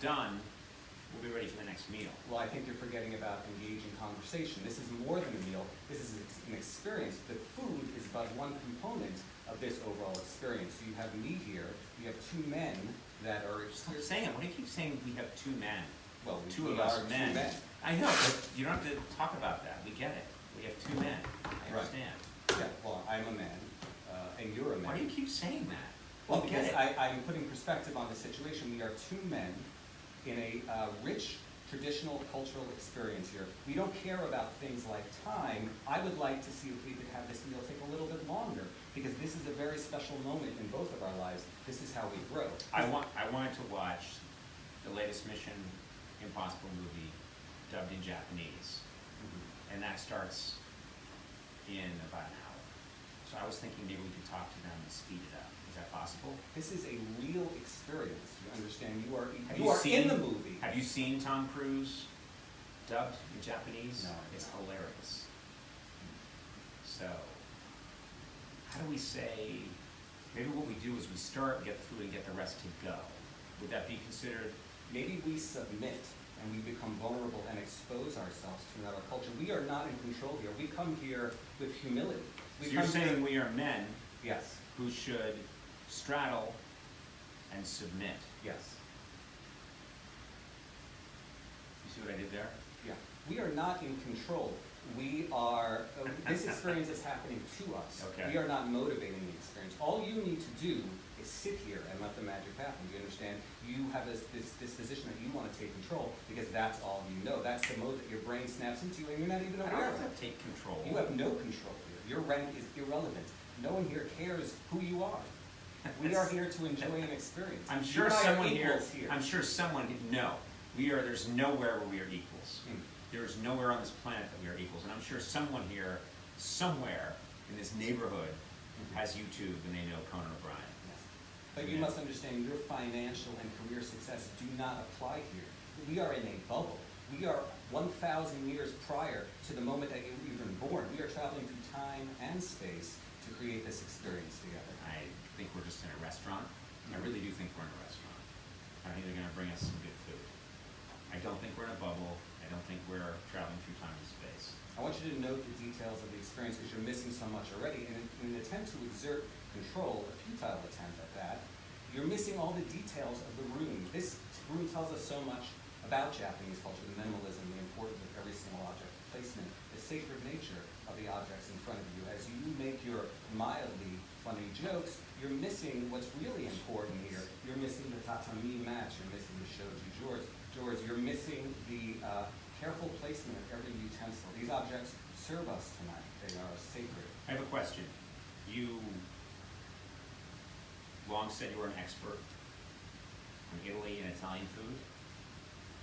done, we'll be ready for the next meal. Well, I think you're forgetting about engaging conversation. This is more than a meal. This is an experience. The food is but one component of this overall experience. So you have me here. You have two men that are... Stop saying it. Why do you keep saying we have two men? Well, two of us men. I know, but you don't have to talk about that. We get it. We have two men. I understand. Yeah, well, I'm a man, and you're a man. Why do you keep saying that? Well, because I'm putting perspective on the situation. We are two men in a rich traditional cultural experience here. We don't care about things like time. I would like to see if we could have this meal take a little bit longer, because this is a very special moment in both of our lives. This is how we grow. I wanted to watch the latest Mission Impossible movie dubbed in Japanese, and that starts in about an hour. So I was thinking maybe we could talk to them and speed it up. Is that possible? This is a real experience. You understand? You are in the movie. Have you seen Tom Cruise dubbed in Japanese? No. It's hilarious. So, how do we say, maybe what we do is we start, get the food, and get the rest to go. Would that be considered? Maybe we submit and we become vulnerable and expose ourselves to another culture. We are not in control here. We come here with humility. So you're saying we are men, yes, who should straddle and submit. yes. You see what I did there? Yeah. We are not in control. We are, this experience is happening to us. Okay. We are not motivating the experience. All you need to do is sit here and let the magic happen. Do you understand? You have this disposition that you want to take control because that's all you know. That's the mode that your brain snaps into and you're not even aware of it. I don't have to take control. You have no control here. Your rank is irrelevant. No one here cares who you are. We are here to enjoy an experience. I'm sure someone here. I'm sure someone no. There's nowhere where we are equals. There's nowhere on this planet that we are equals, and I'm sure someone here, somewhere in this neighborhood, has YouTube and they know Conan O'Brien. Yes. But you must understand, your financial and career success do not apply here. We are in a bubble. We are 1,000 years prior to the moment that you were even born. We are traveling through time and space to create this experience together. I think we're just in a restaurant. I really do think we're in a restaurant. I think they're going to bring us some good food. I don't think we're in a bubble. I don't think we're traveling through time and space. I want you to note the details of the experience because you're missing so much already. And in an attempt to exert control, a futile attempt at that, you're missing all the details of the room. This room tells us so much about Japanese culture, the minimalism, the importance of every single object, placement, the sacred nature of the objects in front of you. As you make your mildly funny jokes, you're missing what's really important here. You're missing the tatami mat, you're missing the shoji drawers, you're missing the careful placement of every utensil. These objects serve us tonight. They are sacred. I have a question. You long said you were an expert on Italy and Italian food,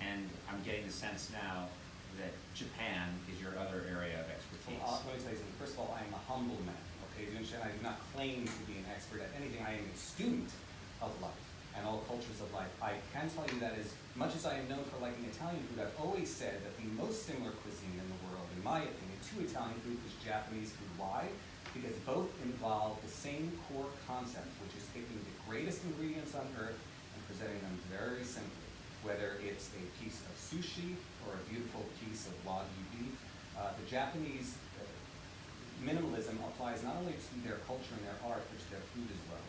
and I'm getting the sense now that Japan is your other area of expertise. Well, let me tell you something. First of all, I am a humble man. Okay, do you understand? I do not claim to be an expert at anything. I am a student of life and all cultures of life. I can tell you that as much as I am known for liking Italian food, I've always said that the most similar cuisine in the world, in my opinion, to Italian food is Japanese food. Why? Because both involve the same core concept, which is taking the greatest ingredients on earth and presenting them very simply. Whether it's a piece of sushi or a beautiful piece of wagyu beef, the Japanese minimalism applies not only to their culture and their art, but to their food as well.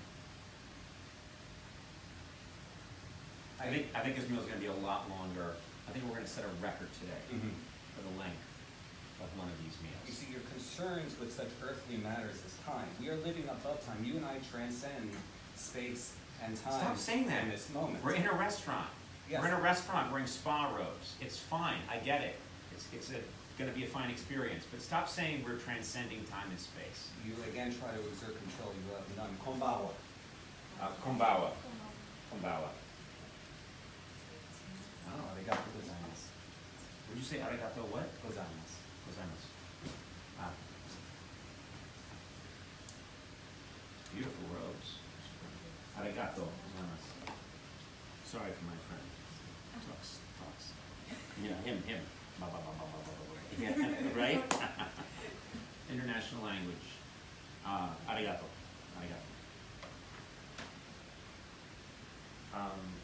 I think this meal is going to be a lot longer. I think we're going to set a record today for the length of one of these meals. You see, your concerns with such earthly matters as time. We are living above time. You and I transcend space and time. Stop saying that. In this moment. We're in a restaurant. Yes. We're in a restaurant wearing spa robes. It's fine. I get it. It's going to be a fine experience. But stop saying we're transcending time and space. You again try to exert control. You have none. Konbawa. Konbawa. Konbawa. Oh, arigato gozaimasu. Would you say arigato what? Gozaimasu. Gozaimasu. Ah. Beautiful robes. Arigato gozaimasu. Sorry for my friend. Talks. You know, him. Ba, ba, ba, ba, ba, ba, ba. Yeah, right? International language. Arigato.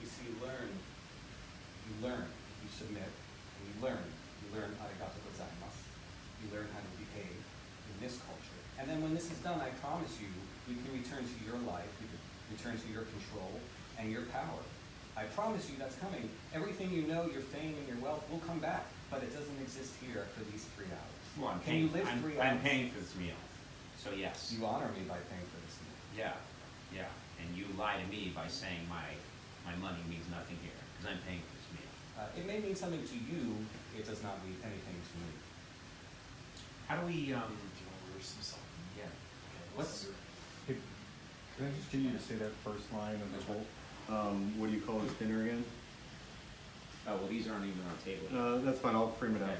You see, learn submit, and you learn. You learn arigato gozaimasu. You learn how to behave in this culture. And then when this is done, I promise you, you can return to your life, you can return to your control and your power. I promise you that's coming. Everything you know, your fame and your wealth will come back, but it doesn't exist here for these 3 hours. Well, Can you live 3 hours? I'm paying for this meal, so yes. You honor me by paying for this meal. Yeah, yeah, and you lie to me by saying my money means nothing here, because I'm paying for this meal. It may mean something to you, it does not mean anything to me. How do we, Do you want to order some salt? yeah, Okay, what's, Hey, can I just get you to say that first line of the whole, what do you call this dinner again? oh, well, these aren't even on the table yet. That's fine, I'll frame it Okay. out.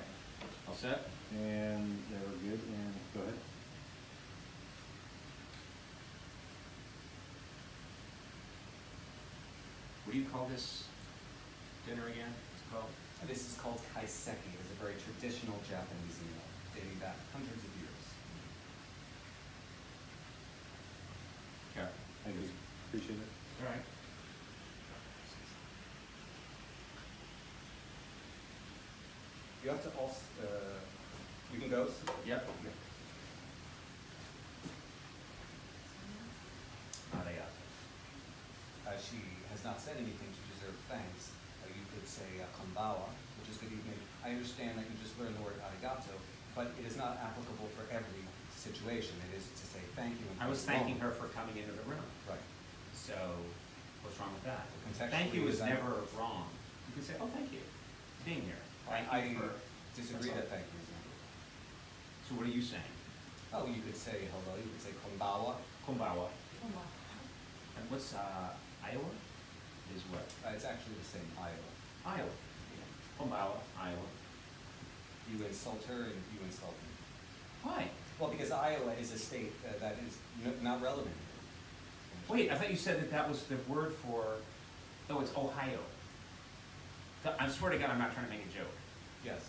All set? And, yeah, we're good, and go ahead. What do you call this dinner again? It's called? This is called kaiseki. It is a very traditional Japanese meal dating back hundreds of years. Yeah. Thank you, appreciate it. All right. You have to also, you can go. Yep. Arigato. She has not said anything to deserve thanks. You could say konbawa, which is good evening. I understand that you just learned the word arigato, but it is not applicable for every situation. It is to say thank you. I was thanking her for coming into the room, Right. so what's wrong with that? Contextually, Thank you is that- never wrong. You can say, oh, thank you for being here. Thank I you for. disagree that's that all. thank you is not. So what are you saying? Oh, you could say hello, you could say konbawa. Konbawa. And what's, Iowa? Is what? It's actually the same, Iowa. Iowa. Konbawa, Iowa. You insult her and you insult me. Why? Well, because Iowa is a state that is not relevant. Wait, I thought you said that that was the word for, oh, it's Ohio. I swear to God, I'm not trying to make a joke. Yes.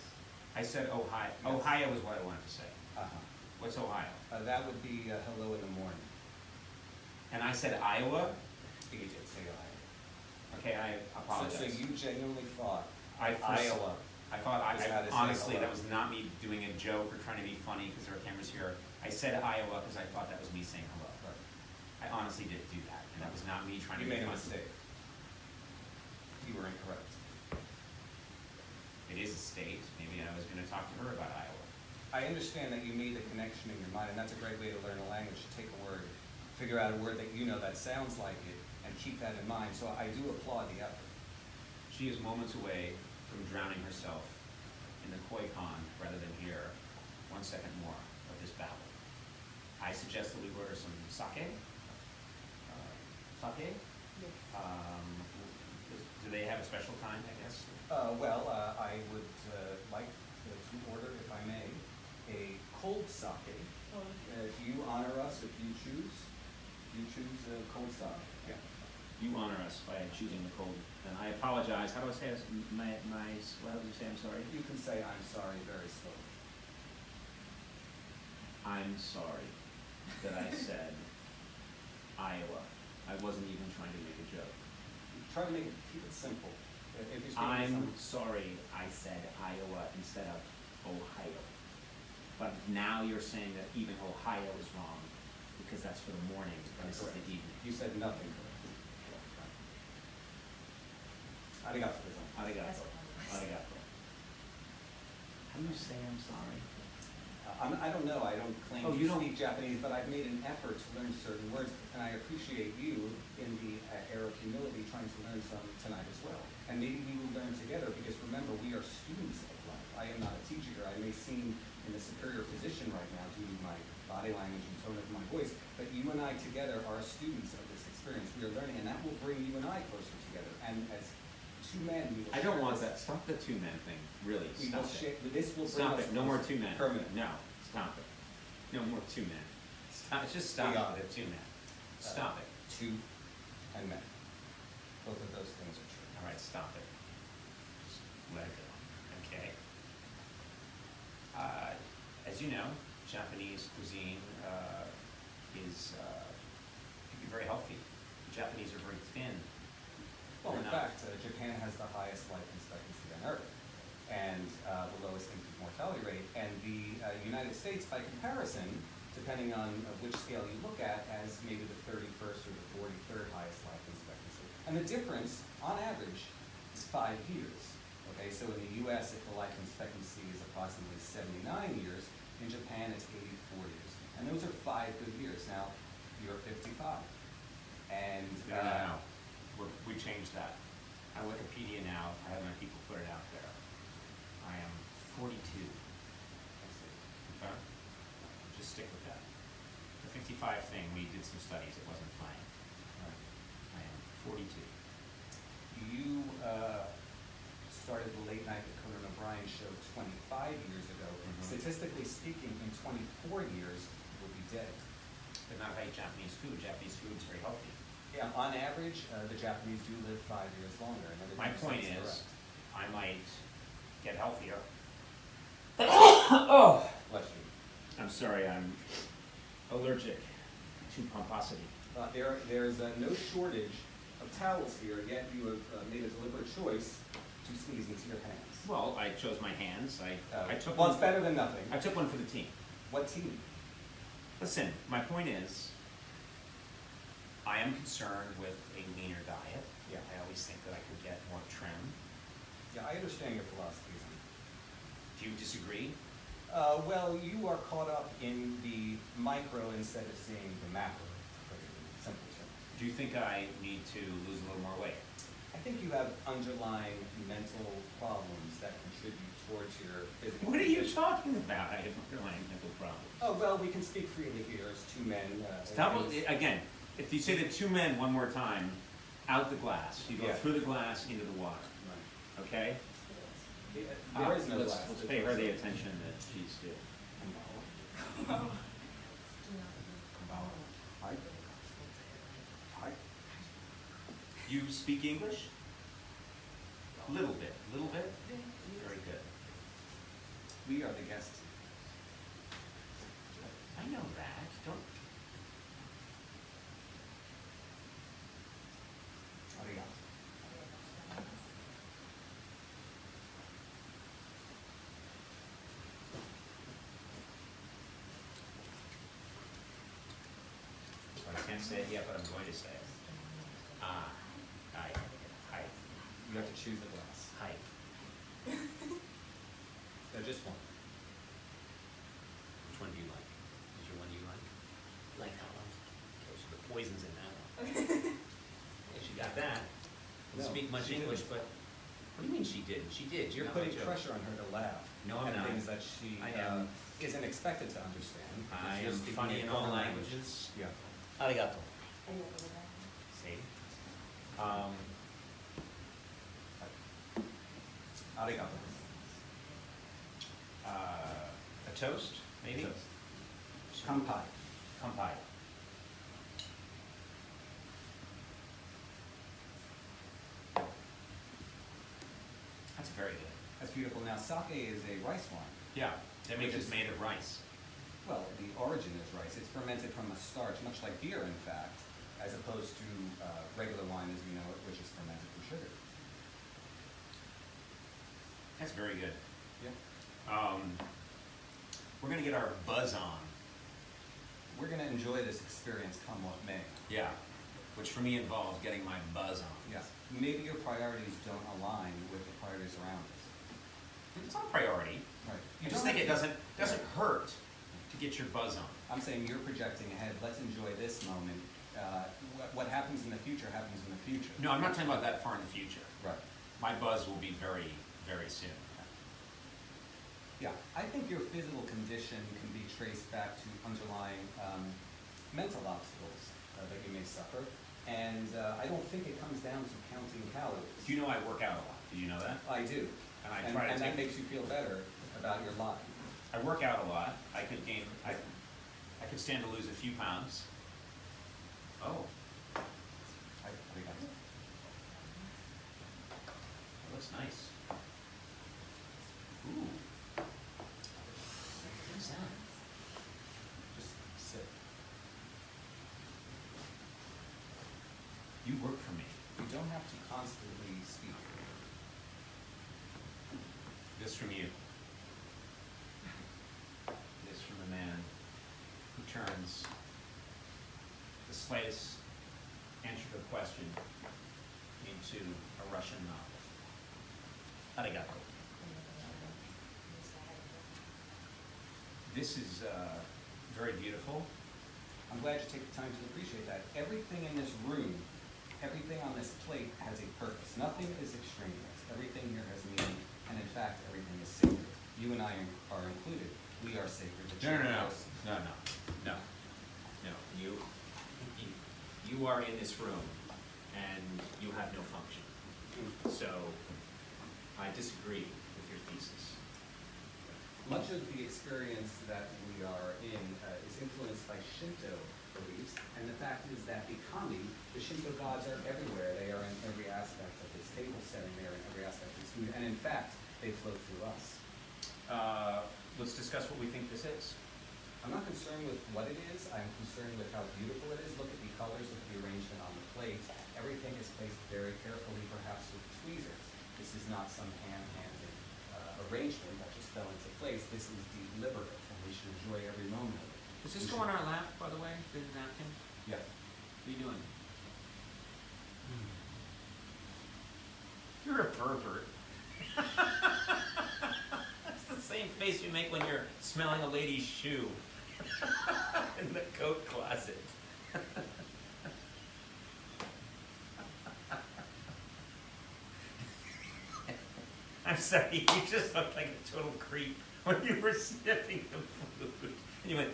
I said Ohio. Yes. Ohio is what I wanted to say. Uh-huh. What's Ohio? That would be hello in the morning. And I said Iowa? You did say Iowa. Okay, I apologize. So you genuinely thought I Iowa. I thought, was how to say honestly, hello. that was not me doing a joke or trying to be funny because there are cameras here. I said Iowa because I thought that was me saying hello. Right. I honestly didn't do that, and that was not me trying You to be made a funny. mistake. You were incorrect. It is a state. Maybe I was gonna talk to her about Iowa. I understand that you made the connection in your mind, and that's a great way to learn a language, to take a word, figure out a word that you know that sounds like it, and keep that in mind. So I do applaud the effort. She is moments away from drowning herself in the koi pond rather than hear 1 second more of this babble. I suggest that we order some sake. Sake? Do they have a special kind, I guess? I would like to order, if I may, a cold sake. You honor us if you choose. You choose cold sake. Yeah. You honor us by choosing the cold. And I apologize. How do I say this? How do you say I'm sorry? You can say I'm sorry very slowly. I'm sorry that I said Iowa. I wasn't even trying to make a joke. Try to keep it simple. If you're speaking I'm to sorry I said Iowa instead of Ohio. But now you're saying that even Ohio is wrong because that's for the morning and this is the evening. You said nothing correct. Arigato. Arigato. Arigato. How do you say I'm sorry? I don't know, I don't claim Oh, to you don't- speak Japanese, but I've made an effort to learn certain words, and I appreciate you in the air of humility trying to learn some tonight as well. And maybe we will learn together, because remember, we are students of life. I am not a teacher. I may seem in a superior position right now due to my body language and tone of my voice, but you and I together are students of this experience. We are learning, and that will bring you and I closer together. And as two men, we will I don't share want this. that. Stop the two men thing. Really, We stop will it. share, this will bring Stop us it. No more closer. two men. Permanent. No, stop it. No more two men. Stop. Just stop We got it with the two men. Stop it. Two and men. Both of those things are true. All right, stop it. Just let it go. Okay. As you know, Japanese cuisine can be very healthy. The Japanese are very thin. Well, in They're not- fact, Japan has the highest life expectancy on Earth. and the lowest infant mortality rate. And the United States, by comparison, depending on which scale you look at, has maybe the 31st or the 43rd highest life expectancy. And the difference, on average, is 5 years. Okay, so in the US, if the life expectancy is approximately 79 years, in Japan it's 84 years. And those are 5 good years. Now, you're 55. And No. We changed that. On Wikipedia now, I have my people put it out there. I am 42. Okay? Just stick with that. The 55 thing, we did some studies, it wasn't playing. I am 42. You started the late night with Conan O'Brien show 25 years ago. Mhm. Statistically speaking, in 24 years, you will be dead. But not if I eat Japanese food. Japanese food is very healthy. Yeah, on average, the Japanese do live 5 years longer. And My everything point seems is, correct. I might get healthier. Bless you. I'm sorry, I'm allergic to pomposity. There's no shortage of towels here, yet you have made a deliberate choice to sneeze into your hands. Well, I chose my hands. I took Well, one. it's better than nothing. I took one for the team. What team? Listen, my point is, I am concerned with a leaner diet. Yeah. I always think that I could get more trim. Yeah, I understand your philosophies. Do you disagree? Well, you are caught up in the micro instead of seeing the macro, to put it in simple terms. Do you think I need to lose a little more weight? I think you have underlying mental problems that contribute towards your physical What are you condition. talking about? I have underlying mental problems. Oh, well, we can speak freely here as two men. Again, if you say the two men one more time, out the glass. You go Yeah. through the glass into the water. Right. Okay? There is no let's, glass. Let's pay her the attention that she's due. Hi. Hi. You speak English? A little bit. Little bit? Very good. We are the guests. I know that. Don't. Arigato. I can't say it yet, but I'm going to say it. Ah. Hi. Hi. You have to choose a glass. Hi. Just one. Which one do you like? Is there one you like? You like that one? Okay, so the poison's in that one. Okay, she got that. Didn't No, speak much she English, didn't. but what do you mean she didn't? She did. You're Not my putting joke. pressure on her to laugh. No, I'm at not. things that she I am. isn't expected to understand. because I you're am speaking funny a in all foreign languages. Yeah. Arigato. See? Arigato. A toast, maybe? Toast. Kampai. Kampai. That's very good. That's beautiful. Now, sake is a rice wine. Yeah, that makes Which it is- made of rice. Well, the origin is rice. It's fermented from a starch, much like beer, in fact, as opposed to regular wine as we know it, which is fermented from sugar. That's very good. Yeah. We're gonna get our buzz on. We're going to enjoy this experience come what may. Yeah. Which for me involves getting my buzz on. Yes. Maybe your priorities don't align with the priorities around us. It's not a priority. Right. I just think it doesn't hurt to get your buzz on. I'm saying you're projecting ahead. Let's enjoy this moment. What happens in the future happens in the future. No, I'm not talking about that far in the future. Right. My buzz will be very, very soon. Yeah. I think your physical condition can be traced back to underlying mental obstacles that you may suffer. And I don't think it comes down to counting calories. Do you know I work out a lot? Did you know that? I do. And I try to and that take- makes you feel better about your life. I work out a lot. I could gain, I could stand to lose a few pounds. Oh, that looks nice. Ooh. What is that? Just sit. You work for me. You don't have to constantly speak. This from you. This from a man who turns the slightest answer to a question into a Russian novel. Arigato. This is very beautiful. I'm glad you take the time to appreciate that. Everything in this room, everything on this plate has a purpose. Nothing is extraneous. Everything here has meaning, and in fact, everything is sacred. You and I are included. We are sacred. No. You are in this room, and you have no function. So, I disagree with your thesis. Much of the experience that we are in is influenced by Shinto beliefs, and the fact is that the kami, the Shinto gods, are everywhere. They are in every aspect of this table setting. They are in every aspect of this food, and in fact, they flow through us. Let's discuss what we think this is. I'm not concerned with what it is. I'm concerned with how beautiful it is. Look at the colors, look at the arrangement on the plate. Everything is placed very carefully, perhaps with tweezers. This is not some hand-handed arrangement that just fell into place. This is deliberate, and we should enjoy every moment of it. Does this go on our lap, by the way, the napkin? Yes. What are you doing? You're a pervert. That's the same face you make when you're smelling a lady's shoe in the coat closet. I'm sorry, you just looked like a total creep when you were sniffing the food. And you went,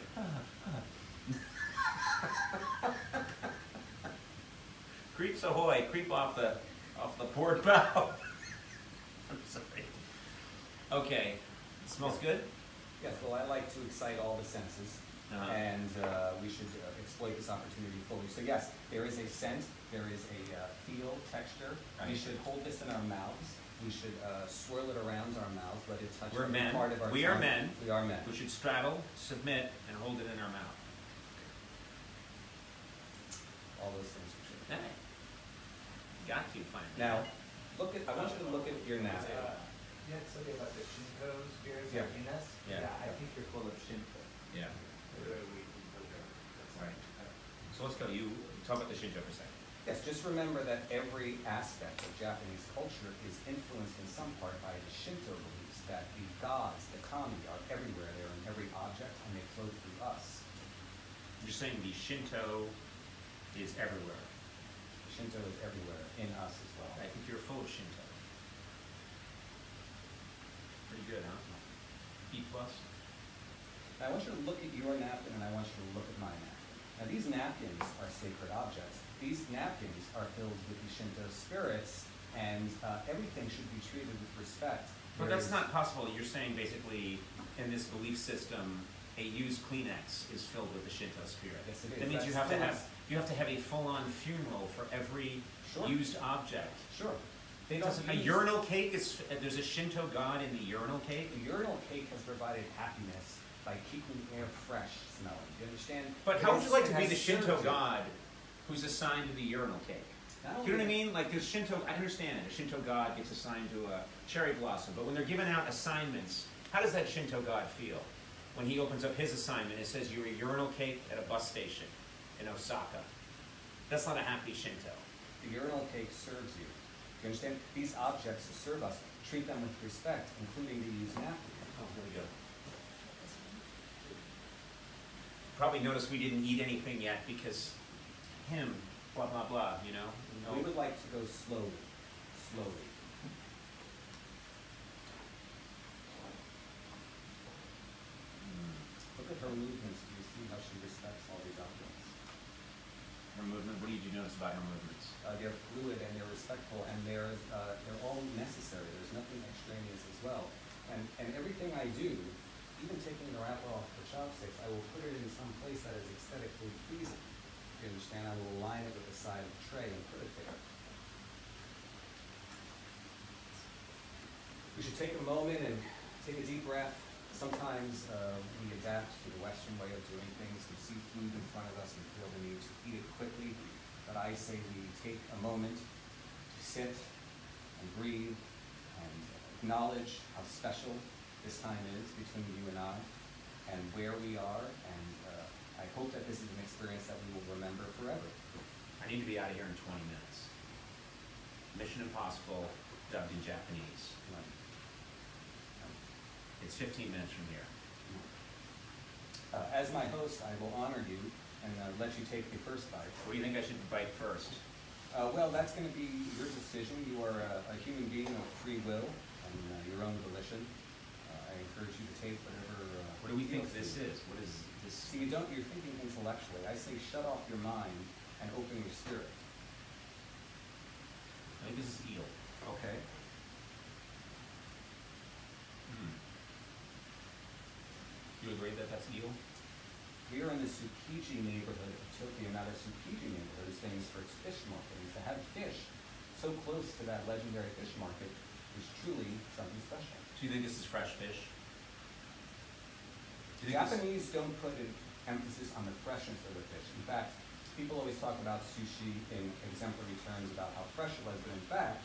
Creeps ahoy, creep off the port bow. I'm sorry. Okay, it smells good? Yes, well, I like to excite all the senses, and we should exploit this opportunity fully. So yes, there is a scent, there is a feel, texture. Right. We should hold this in our mouths. We should swirl it around our mouths, let it touch We're every men. part of our We tongue. are men. We are men. We should straddle, submit, and hold it in our mouth. All those things we should. Hey, got you finally. Now, I want you to look at your napkin. You had something about the Shinto spirits Yeah. in us? Yeah. I think you're full of Shinto. Yeah. That's Right. So let's go. You talk about the Shinto for a second. Yes, just remember that every aspect of Japanese culture is influenced in some part by the Shinto beliefs that the gods, the kami, are everywhere. They're in every object, and they flow through us. You're saying the Shinto is everywhere. Shinto is everywhere, in us as well. I think you're full of Shinto. Pretty good, huh? B+. Now, I want you to look at your napkin, and I want you to look at my napkin. Now, these napkins are sacred objects. These napkins are filled with the Shinto spirits, and everything should be treated with respect. But There that's is- not possible. You're saying basically, in this belief system, a used Kleenex is filled with the Shinto spirit. Yes, it is. That means you That's have to have a full-on funeral for every Sure. used object. Sure. They don't A use- urinal cake is there's a Shinto god in the urinal cake. The urinal cake has provided happiness by keeping the air fresh smelling. Do you understand? But how would you like to be It the has Shinto served you. god who's assigned to the urinal cake? Not Do only you know what I that- mean? Like there's Shinto, I understand a Shinto god gets assigned to a cherry blossom, but when they're giving out assignments, how does that Shinto god feel? When he opens up his assignment, it says you're a urinal cake at a bus station in Osaka. That's not a happy Shinto. The urinal cake serves you. Do you understand? These objects serve us. Treat them with respect, including the used napkin. Oh, here we go. Probably noticed we didn't eat anything yet because him, blah, blah, blah, you know? We would like to go slowly. Slowly. Look at her movements. Do you see how she respects all these objects? Her movement, what did you notice about her movements? They're fluid and they're respectful and they're all necessary. There's nothing extraneous as well. And everything I do, even taking the wrapper off the chopsticks, I will put it in some place that is aesthetically pleasing. You understand? I will align it with the side of the tray and put it there. We should take a moment and take a deep breath. Sometimes we adapt to the Western way of doing things. We see food in front of us and feel the need to eat it quickly. But I say we take a moment to sit and breathe and acknowledge how special this time is between you and I, and where we are, and I hope that this is an experience that we will remember forever. I need to be out of here in 20 minutes. Mission Impossible, dubbed in Japanese. It's 15 minutes from here. As my host, I will honor you and let you take the first bite. What do you think I should bite first? Well, that's going to be your decision. You are a human being of free will and your own volition. I encourage you to take whatever. What do we think feels this to you. is? What is this? See, you're thinking intellectually. I say shut off your mind and open your spirit. I think this is eel. Okay? You agree that that's eel? We are in the Tsukiji neighborhood of Tokyo. Now, the Tsukiji neighborhood is famous for its fish market. To have fish so close to that legendary fish market is truly something special. Do you think this is fresh fish? Do you think Japanese don't put an emphasis on the freshness of the fish. In fact, people always talk about sushi in exemplary terms about how fresh it was, but in fact,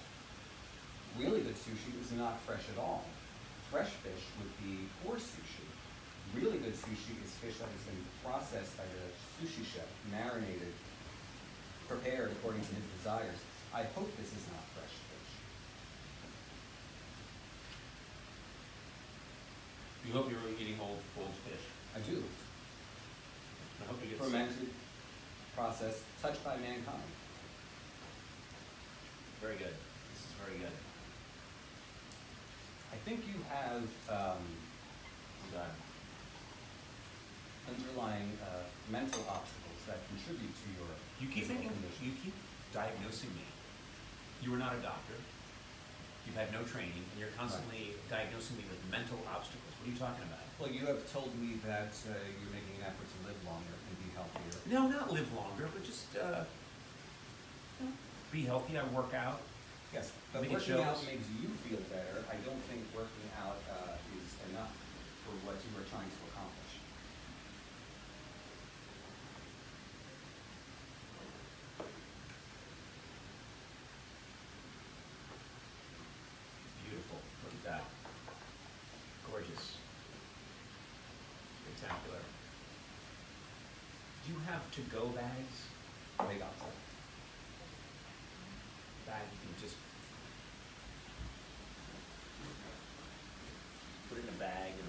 really good sushi is not fresh at all. Fresh fish would be poor sushi. Really good sushi is fish that has been processed by the sushi chef, marinated, prepared according to his desires. I hope this is not fresh fish. You hope you're eating old fish. I do. I hope you get Fermented, processed, touched by mankind. Very good. This is very good. I think you have Done. underlying mental obstacles that contribute to your You keep physical making, condition. you keep diagnosing me. You are not a doctor. You've had no training, and you're constantly diagnosing me with mental obstacles. What are you talking about? Well, you have told me that you're making an effort to live longer and be healthier. No, not live longer, but just be healthy. I work out. Yes, but Make it working out shows. makes you feel better. I don't think working out is enough for what you are trying to accomplish. Beautiful. Look at that. Gorgeous. Spectacular. Do you have to-go bags? They got to. Bag you can just put in a bag and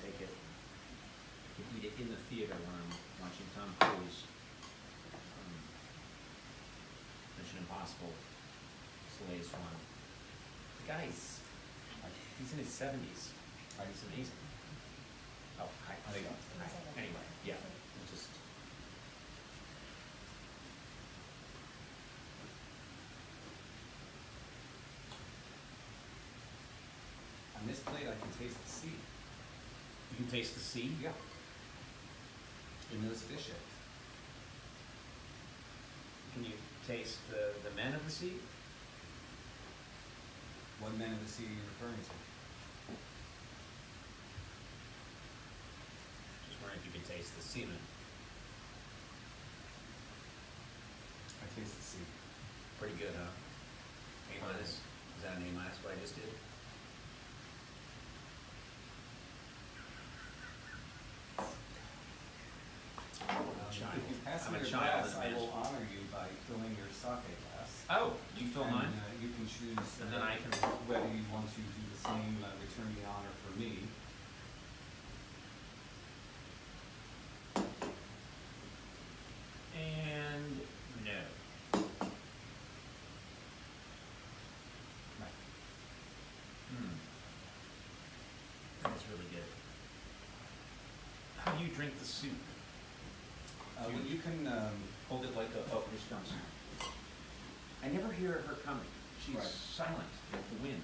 take it. You can eat it in the theater when I'm watching Tom Cruise. Mission Impossible. It's the latest one. The guy's, he's in his 70s. He's amazing. Oh, hi. There you go. Hi. Anyway, yeah. Just. On this plate, I can taste the sea. You can taste the sea? Yeah. In those fish eggs. Can you taste the men of the sea? What men of the sea are you referring to? Just wondering if you can taste the semen. I taste the sea. Pretty good, huh? A minus. Is that an A minus what I just did? Child. If you pass I'm me a your child glass, in I this. will honor you by filling your sake glass. Oh, you fill And, mine? you can choose And then I can- whether you want to do the same, return the honor for me. And no. Right. That's really good. How do you drink the soup? Well, you can, Hold it like a, oh, here she comes. I never hear her coming. She's Right. silent, like the wind.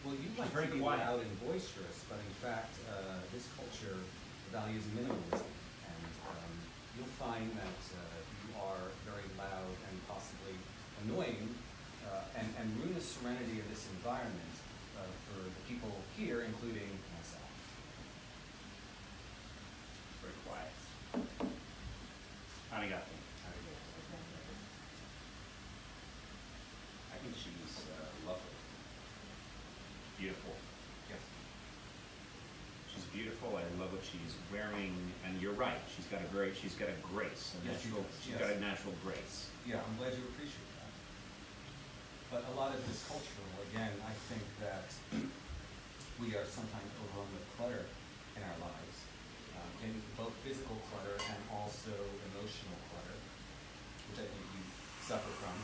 well, you She's like very to be quiet. loud and boisterous, but in fact, this culture values minimalism. And you'll find that you are very loud and possibly annoying, and ruin the serenity of this environment for the people here, including myself. Very quiet. Arigato. she's lovely. Beautiful. Yes. She's beautiful. I love what she's wearing, and you're right. She's got a grace, Yes, she does, she's yes. got a natural grace. Yeah, I'm glad you appreciate that. But a lot of this cultural, again, I think that we are sometimes overrun with clutter in our lives, in both physical clutter and also emotional clutter, which I think you suffer from.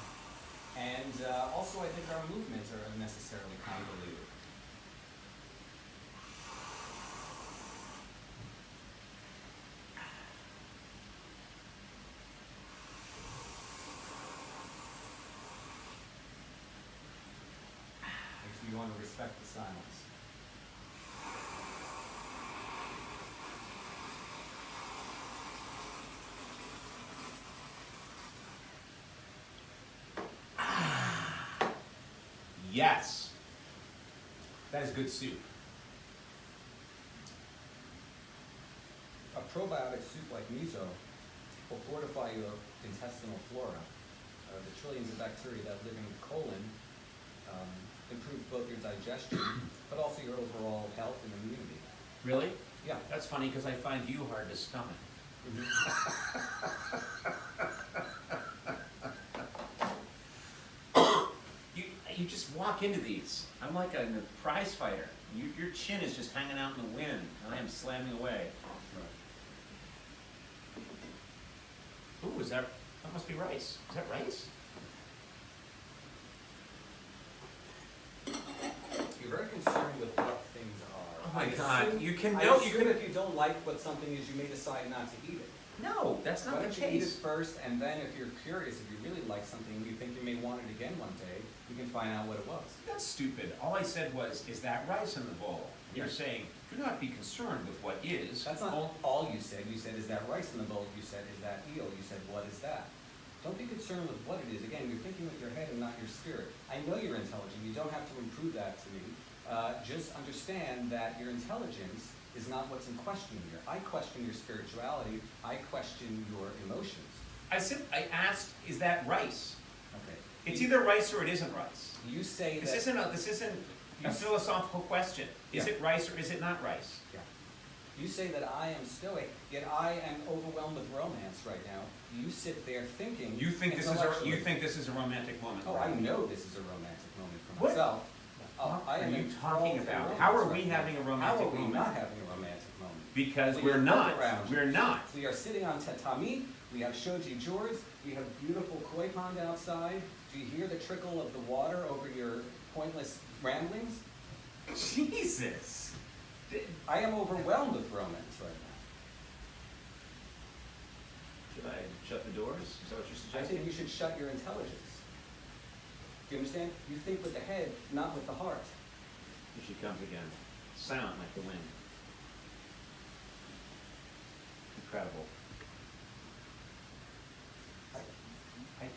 And also, I think our movements are unnecessarily convoluted. Makes me want to respect the silence. Yes. That is good soup. A probiotic soup like miso will fortify your intestinal flora. The trillions of bacteria that live in your colon improve both your digestion, but also your overall health and immunity. Really? Yeah. That's funny because I find you hard to stomach. You just walk into these. I'm like a prize fighter. Your chin is just hanging out in the wind, and I am slamming away. Ooh, that must be rice. Is that rice? You're very concerned with what things are. Oh my I God, assume- you can I know- assume you can- if you don't like what something is, you may decide not to eat it. No, that's Why not the don't you eat it case. first, and then if you're curious, if you really like something, you think you may want it again one day, you can find out what it was. That's stupid. All I said was, is that rice in the bowl? You're Yeah. saying, do not be concerned with what is. That's not all you said. You said, is that rice in the bowl? You said, is that eel? You said, what is that? Don't be concerned with what it is. Again, you're thinking with your head and not your spirit. I know you're intelligent. You don't have to improve that to me. Just understand that your intelligence is not what's in question here. I question your spirituality. I question your emotions. I asked, is that rice? Okay. It's either rice or it isn't rice. You say This that. isn't a Yes. philosophical question. Is Yeah. it rice or is it not rice? Yeah. You say that I am stoic, yet I am overwhelmed with romance right now. You sit there thinking. You think this is a romantic moment? Oh, right? I know this is a romantic moment for What? myself. What I are am you enthralled talking in about? romance How are right we now. having a How romantic are we moment? not having a romantic moment? Because Please we're look not. around you. We're not. We are sitting on tatami. We have shoji drawers. We have beautiful koi pond outside. Do you hear the trickle of the water over your pointless ramblings? Jesus. I am overwhelmed with romance right now. Should I shut the doors? Is that what you're I suggesting? think you should shut your intelligence. Do you understand? You think with the head, not with the heart. Here she comes again. Silent like the wind. Incredible. Hi.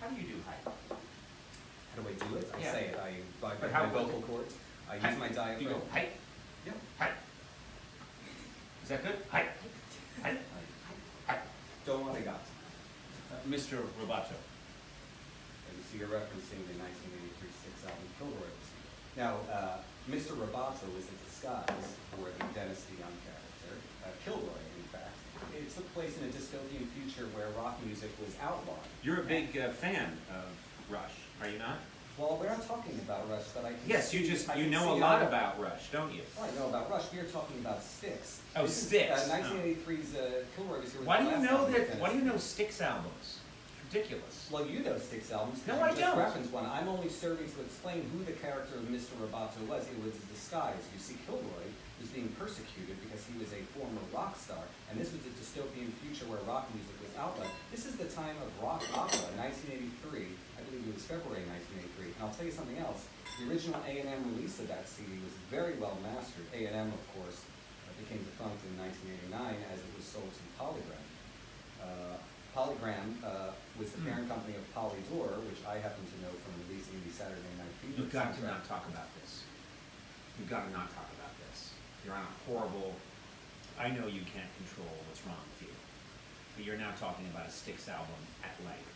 How do you do hi? How do I do it? I Yeah. say it. I vibrate But how- my vocal cords. I Hi. use my You diaphragm. go hi. Yeah. Hi. Is that good? Hi. Hi. Hi. Don't want to got. Mr. Roboto. And so you're referencing the 1983 Six album Kilroy. Now, Mr. Roboto is a disguise for the Dennis DeYoung character, Kilroy, in fact. It took place in a dystopian future where rock music was outlawed. You're a big fan of Rush, are you not? Well, we're not talking about Rush, but I can Yes, see, I you can know a see lot how- about Rush, don't you? Well, I know about Rush. We are talking about Styx. Oh, This is, Styx. 1983's Kilroy was here with Why do the you last know album, that? Dennis Why do you know DeYoung. Styx albums? Ridiculous. Well, you know Styx albums. 'cause No, you I just don't. referenced one. I'm only serving to explain who the character of Mr. Roboto was. It was a disguise. You see, Kilroy was being persecuted because he was a former rock star, and this was a dystopian future where rock music was outlawed. This is the time of rock opera, 1983. I believe it was February 1983. And I'll tell you something else. The original A&M release of that CD was very well mastered. A&M, of course, became defunct in 1989 as it was sold to Polygram. Polygram was the parent company of Polydor, which I happen to know from releasing the Saturday Night Fever. You've got to soundtrack. not talk about this. You've got to not talk about this. You're on a horrible. I know you can't control what's wrong with you, but you're now talking about a Styx album at length.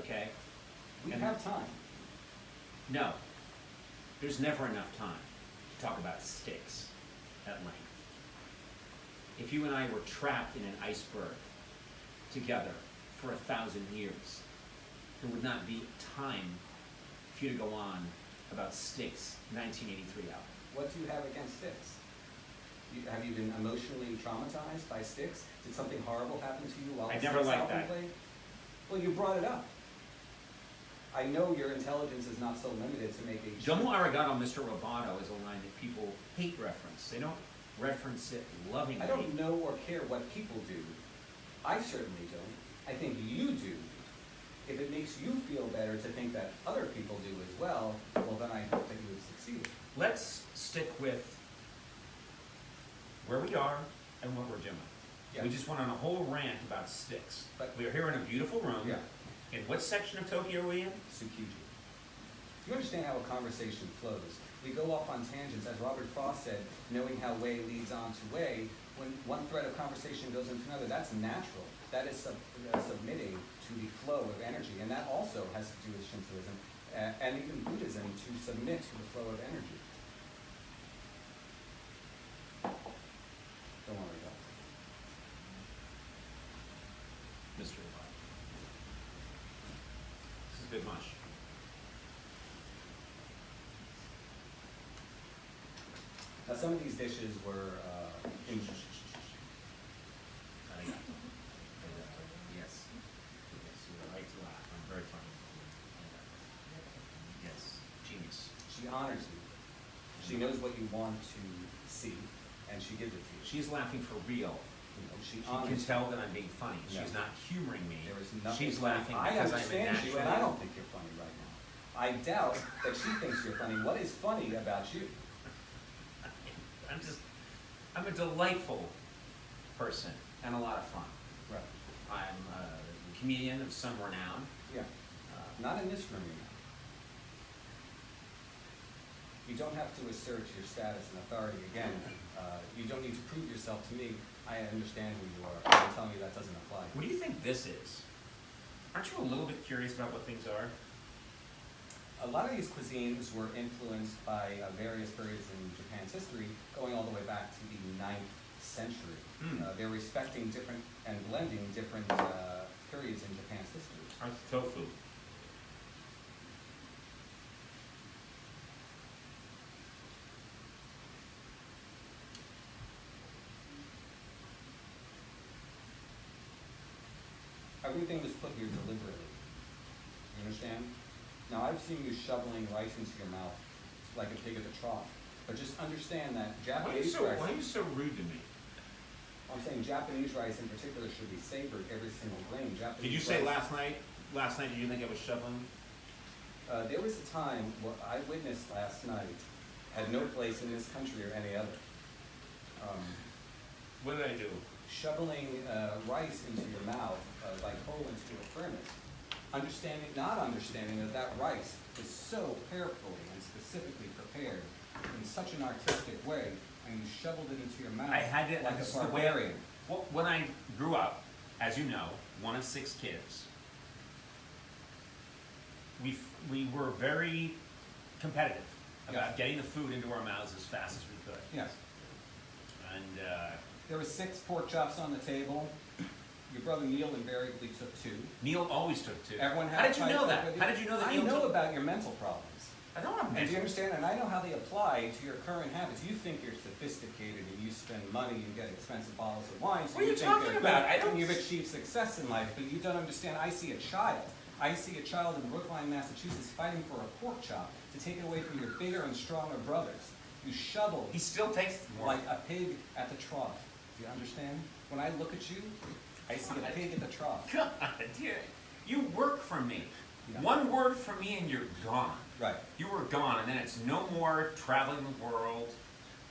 Okay? We And- have time. No, there's never enough time to talk about sticks at length. If you and I were trapped in an iceberg together for 1,000 years, there would not be time for you to go on about sticks 1983 out. What do you have against sticks? Have you been emotionally traumatized by sticks? Did something horrible happen to you while I the never sticks liked album that. played? Well, you brought it up. I know your intelligence is not so limited to make a Domo arigato, Mr. Roboto is a line that people hate reference. They don't reference it lovingly. I don't know or care what people do. I certainly don't. I think you do. If it makes you feel better to think that other people do as well, well then I hope that you have succeeded. Let's stick with where we are and what we're doing. Yeah. We just went on a whole rant about sticks. But- We're here in a beautiful room. Yeah. In what section of Tokyo are we in? Tsukiji. You understand how a conversation flows. We go off on tangents, as Robert Frost said, knowing how way leads on to way. When one thread of conversation goes into another, that's natural. That is submitting to the flow of energy, and that also has to do with Shintoism and even Buddhism, to submit to the flow of energy. Don't worry about it. Mr. Roboto. This is good mush. Now, some of these dishes were in Arigato. Yes. Yes, you were right to laugh. I'm very funny. Yes, genius. She honors you. She knows what you want to see, and she gives it to you. She's laughing for real. You know, she She honors can you. tell that I'm being funny. No. She's not humoring me. There is nothing. She's funny. laughing I because I'm a understand you, and I natural. don't think you're funny right now. I doubt that she thinks you're funny. What is funny about you? I'm a delightful person and a lot of fun. Right. I'm a comedian of some renown. Yeah. Not in this room, you know. You don't have to assert your status and authority again. You don't need to prove yourself to me. I understand who you are. I'm telling you that doesn't apply. What do you think this is? Aren't you a little bit curious about what things are? A lot of these cuisines were influenced by various periods in Japan's history, going all the way back to the 9th century. They're respecting different and blending different periods in Japan's history. Aren't tofu? Everything was put here deliberately. You understand? Now, I've seen you shoveling rice into your mouth like a pig at the trough. But just understand that Japanese rice, Why are you so rude to me? I'm saying Japanese rice in particular should be savored every single grain. Japanese Did you say rice- last night you think I was shoveling? There was a time what I witnessed last night had no place in this country or any other. What did I do? Shoveling rice into your mouth like coal into a furnace. Not understanding that that rice is so carefully and specifically prepared in such an artistic way, and you shoveled it into your mouth I had it like that's a the way- barbarian. Well, when I grew up, as you know, one of 6 kids, we were very competitive about Yes. getting the food into our mouths as fast as we could. Yes. And There were 6 pork chops on the table. Your brother Neil invariably took 2. Neil always took 2. Everyone had How did you a know fight that? over the- How did you know that I Neil know took? about your mental problems. I don't have And do you mental. understand? And I know how they apply to your current habits. You think you're sophisticated and you spend money, you get expensive bottles of wine. So What are you think talking you're about? good, I don't- and you've achieved success in life, but you don't understand. I see a child. I see a child in Brookline, Massachusetts fighting for a pork chop to take it away from your bigger and stronger brothers. You shovel He still takes more. like a pig at the trough. Do you understand? When I look at you, I see a pig at the trough. God, you work for me. Yeah. One word from me and you're gone. Right. You were gone, and then it's no more traveling the world.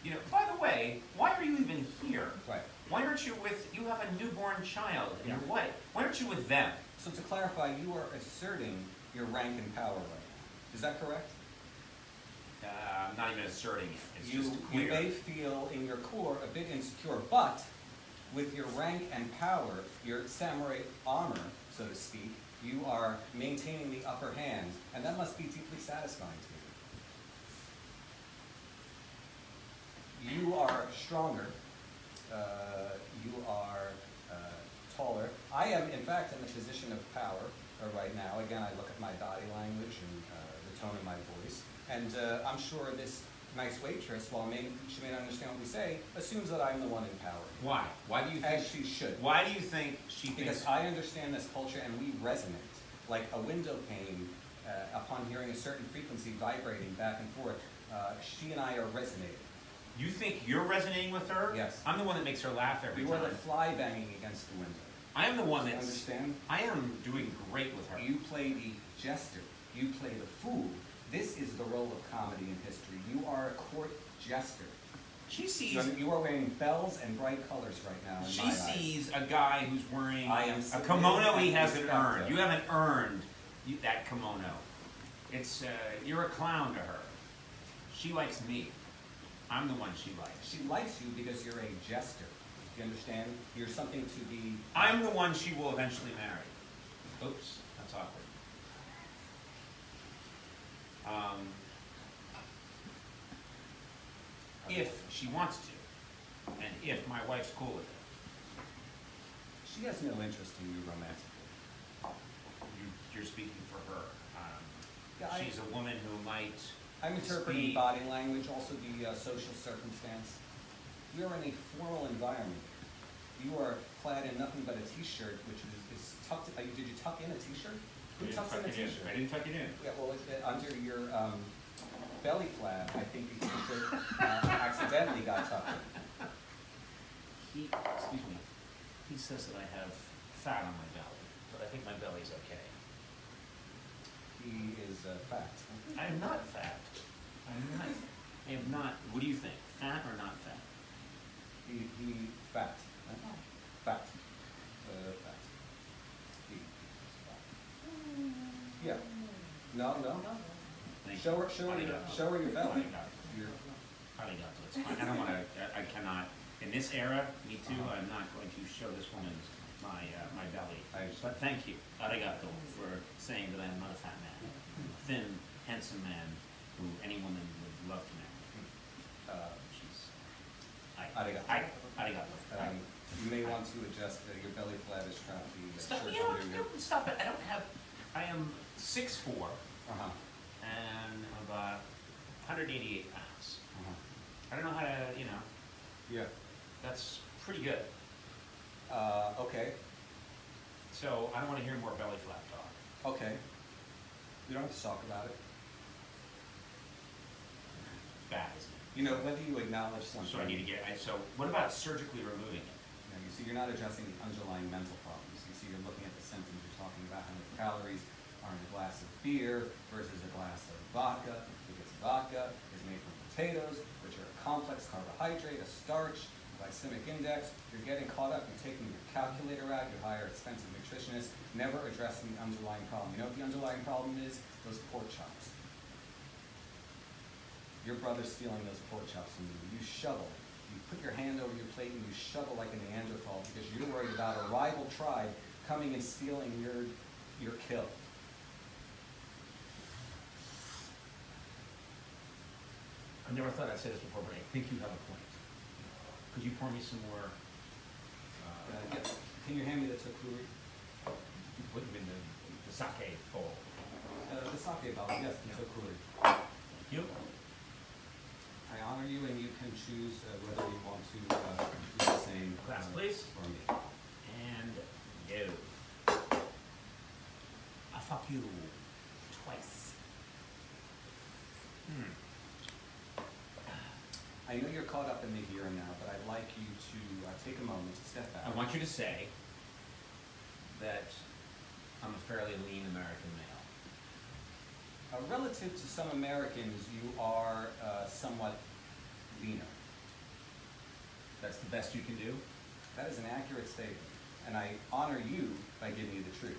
You know, by the way, why are you even here? Right. Why aren't you with, you have a newborn child and Yeah. your wife. Why aren't you with them? So to clarify, you are asserting your rank and power right now. Is that correct? I'm not even asserting it. It's You just may clear. feel in your core a bit insecure, but with your rank and power, your samurai armor, so to speak, You are maintaining the upper hand, and that must be deeply satisfying to you. You are stronger. You are taller. I am, in fact, in the position of power right now. Again, I look at my body language and the tone of my voice, and I'm sure this nice waitress, while she may not understand what we say, assumes that I'm the one in power. Why? Why do you think? As she should. Why do you think she thinks? Because I understand this culture and we resonate. Like a window pane, upon hearing a certain frequency vibrating back and forth, she and I are resonating. You think you're resonating with her? Yes. I'm the one that makes her laugh every You time. are the fly banging against the window. I am the one Do you that's. understand? I am doing great with her. You play the jester. You play the fool. This is the role of comedy in history. You are a court jester. She sees. You are wearing bells and bright colors right now. In She my eyes. sees a guy who's wearing I am a kimono he submitted hasn't and earned. respected. You haven't earned that kimono. It's you're a clown to her. She likes me. I'm the one she likes. She likes you because you're a jester. You understand? You're something to be. I'm the one she will eventually marry. Oops, that's awkward. If she wants to, and if my wife's cool with it. She has no interest in you romantically. You're speaking for her. Yeah, She's a woman who might. I'm interpreting speak. body language, also the social circumstance. We are in a formal environment. You are clad in nothing but a t-shirt, which is tucked. Did you tuck in a t-shirt? Who tucks in a t-shirt? I didn't tuck it in. Yeah, well, under your belly flap, I think the t-shirt accidentally got tucked in. Excuse me, he says that I have fat on my belly, but I think my belly's okay. He is fat. I am not fat. I am not, what do you think, fat or not fat? He fat. Fat. Fat. He fat. Yeah. No. Thank Show you. her Arigato. your belly. Arigato, it's fine. I don't wanna, I cannot, in this era, me too, I'm not going to show this woman my belly. But thank you, arigato, for saying that I am not a fat man. A thin, handsome man who any woman would love to marry. Arigato. You may want to adjust your belly flap is trying to be. Stop, shirt you know, under your- stop it, I am 6'4", Uh-huh. and about 188 pounds. Uh-huh. I don't know how to, Yeah. that's pretty good. Okay. So I don't want to hear more belly flap talk. Okay. You don't have to talk about it. Bad, isn't it? You know, whether you acknowledge something. So I need to get, so what about surgically removing it? You see, you're not addressing the underlying mental problems. You see, you're looking at the symptoms. You're talking about how many calories are in a glass of beer versus a glass of vodka, because vodka is made from potatoes, which are a complex carbohydrate, a starch, glycemic index. You're getting caught up. You're taking your calculator out. You hire expensive nutritionists, never addressing the underlying problem. You know what the underlying problem is? Those pork chops. Your brother's stealing those pork chops from you. You shovel. You put your hand over your plate and you shovel like a Neanderthal because you're worried about a rival tribe coming and stealing your kill. I never thought I'd say this before, but I think you have a point. Could you pour me some more? Yeah. Can you hand me the takuri? Put them in the sake bowl. The sake bottle, yes, the takuri. You? I honor you, and you can choose whether you want to do the same Glass, please. for me. And you. I'll fuck you twice. I know you're caught up in the here and now, but I'd like you to take a moment to step back. I want you to say that I'm a fairly lean American male. Relative to some Americans, you are somewhat leaner. That's the best you can do? That is an accurate statement, and I honor you by giving you the truth.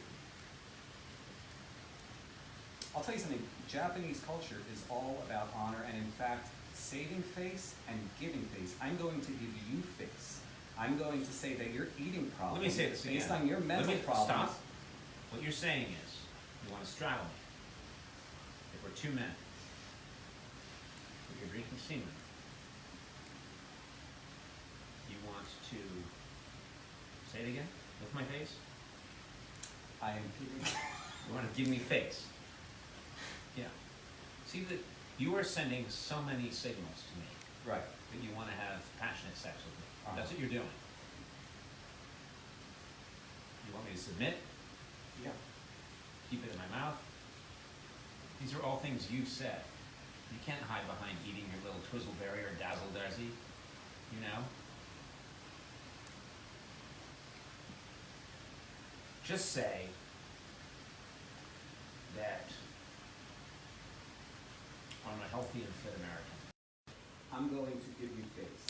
I'll tell you something, Japanese culture is all about honor, and in fact, saving face and giving face. I'm going to give you face. I'm going to say that your eating problem, Let me say this again. based on your mental problems. Stop. What you're saying is, you want to straddle me. If we're two men, if you're drinking semen, you want to, say it again, with my face? I am giving, You want to give me face? Yeah. See that you are sending so many signals to me right, that you want to have passionate sex with me. Uh-huh. That's what you're doing. You want me to submit? yeah, Keep it in my mouth? These are all things you've said. You can't hide behind eating your little twizzleberry or dazzle-dazzle, you know? Just say that I'm a healthy and fit American. I'm going to give you face.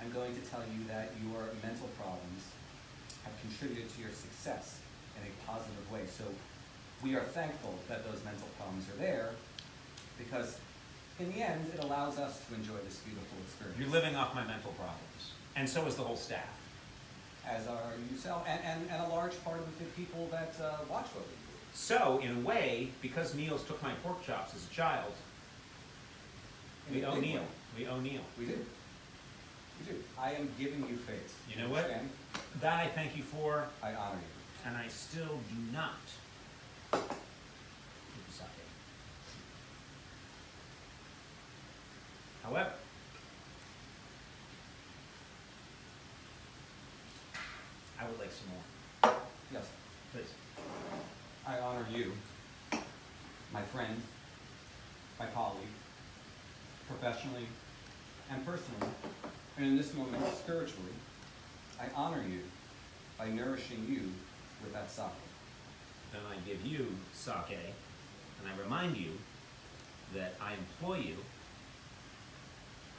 I'm going to tell you that your mental problems have contributed to your success in a positive way. So we are thankful that those mental problems are there because in the end, it allows us to enjoy this beautiful experience. You're living off my mental problems, and so is the whole staff. As are you, so, and a large part of the people that watch what we do. So, in a way, because Niels took my pork chops as a child, we In a owe big Neil. way. We owe Neil. We do. We do. I am giving you face. You know what? Understand? That I thank you for, I honor you. and I still do not give you sake. However, I would like some more. Yes. Please. I honor you, my friend, my colleague, professionally and personally, and in this moment, spiritually. I honor you by nourishing you with that sake. Then I give you sake, and I remind you that I employ you.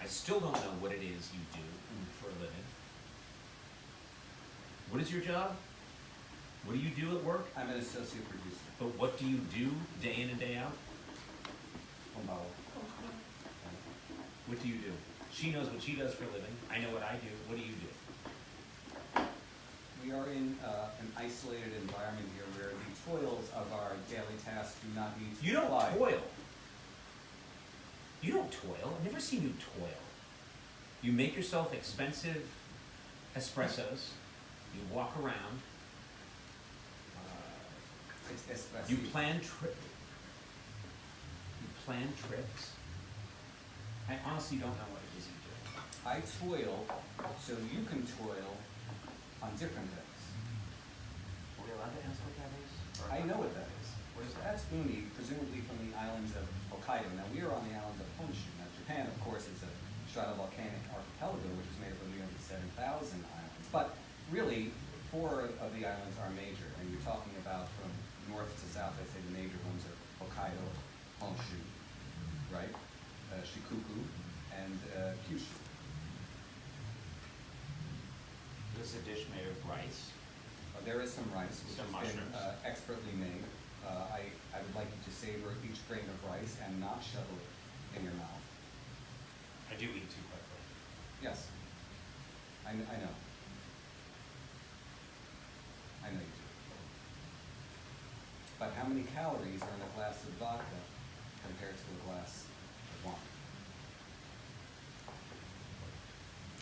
I still don't know what it is you do for a living. What is your job? What do you do at work? I'm an associate producer. But what do you do day in and day out? Konbawa. What do you do? She knows what she does for a living. I know what I do. What do you do? We are in an isolated environment here where the toils of our daily tasks do not need to You don't apply. toil. You don't toil. I've never seen you toil. You make yourself expensive espressos. You walk around. It's espresso. You plan trips. I honestly don't know what it is you do. I toil so you can toil on different things. Are we allowed to ask what that is? Or- I know what that is. What is that? That's uni, presumably from the islands of Hokkaido. Now, we are on the island of Honshu. Now, Japan, of course, is a stratovolcanic archipelago, which is made up of nearly 7,000 islands. But really, 4 of the islands are major, and you're talking about from north to south. I'd say the major ones are Hokkaido, Honshu, right? Shikoku, and Kyushu. This is a dish made of rice. There is some rice, which Some has been mushrooms. expertly made. I would like you to savor each grain of rice and not shovel it in your mouth. I do eat too quickly. Yes, I know. I know you do. But how many calories are in a glass of vodka compared to a glass of wine?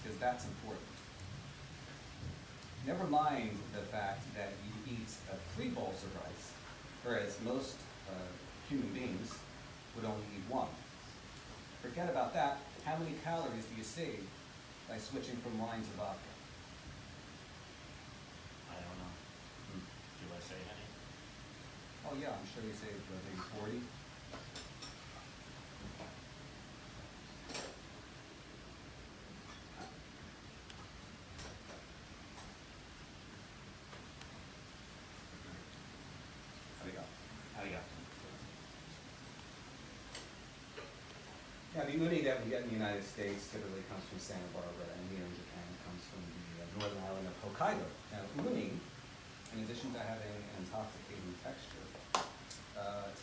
Because that's important. Never mind the fact that you eat 3 bowls of rice, whereas most human beings would only eat 1. Forget about that. How many calories do you save by switching from wine to vodka? I don't know. Do I say any? Oh yeah, I'm sure you saved maybe 40. Arigato. Yeah, the uni that we get in the United States typically comes from Santa Barbara, and here in Japan it comes from the northern island of Hokkaido. Now, uni, in addition to having an intoxicating texture,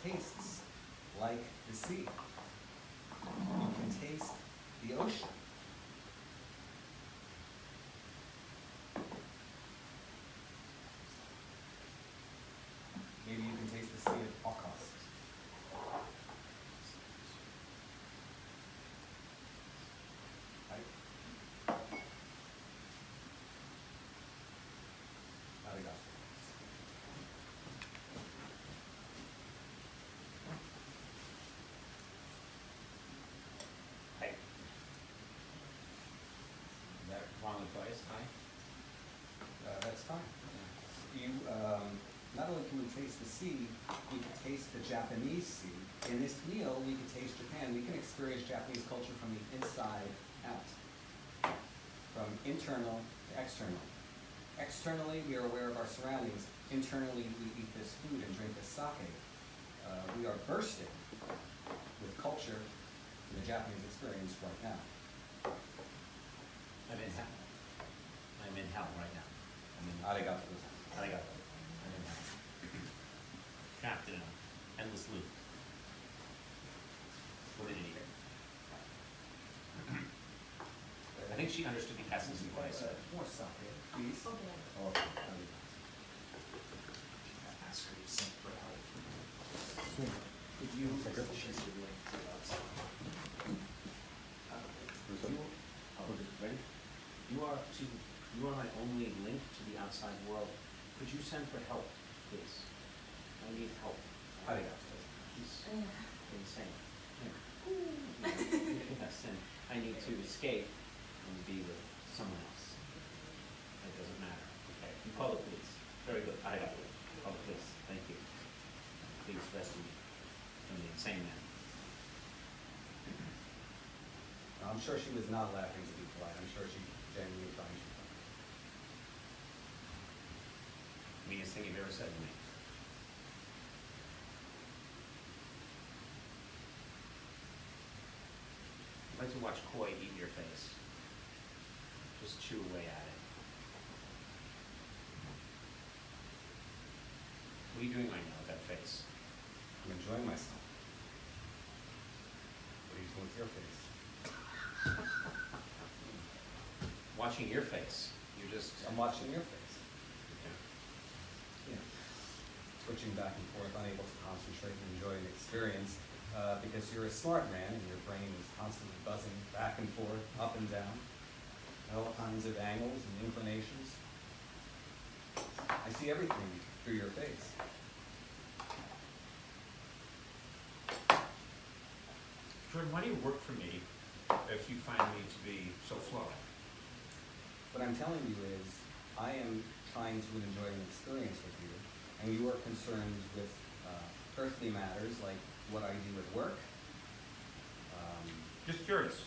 tastes like the sea. You can taste the ocean. or twice, hi. That's fine. You, not only can we taste the sea, we can taste the Japanese sea. In this meal, we can taste Japan. We can experience Japanese culture from the inside out, from internal to external. Externally, we are aware of our surroundings. Internally, we eat this food and drink this sake. We are bursting with culture in the Japanese experience right now. I'm in hell. I'm in hell right now. I'm in Arigato. Arigato. I'm in hell. Trapped in an endless loop. What an idiot. I think she understood the essence of what I said. More sake, please. Okay. Oh, Ask her to send for help. Could you, she's the link to the outside. Ready? You are my only link to the outside world. Could you send for help, please? I need help. Arigato. He's Yeah. insane. Yes, and I need to escape and be with someone else. It doesn't matter. Okay, you call the police. Very good. I got it. Call the police. Thank you. Please rescue me from the insane man. I'm sure she was not laughing to be polite. I'm sure she genuinely thought she was funny. Meanest thing you've ever said to me. I'd like to watch koi eat your face. Just chew away at it. What are you doing right now with that face? I'm enjoying myself. What are you doing with your face? Watching your face. You're just. I'm watching your face. Okay. Yeah. Switching back and forth, unable to concentrate and enjoy the experience, because you're a smart man and your brain is constantly buzzing back and forth, up and down, at all kinds of angles and inclinations. I see everything through your face. Jordan, why do you work for me if you find me to be so flawed? What I'm telling you is, I am trying to enjoy an experience with you, and you are concerned with earthly matters like what I do at work. Just curious.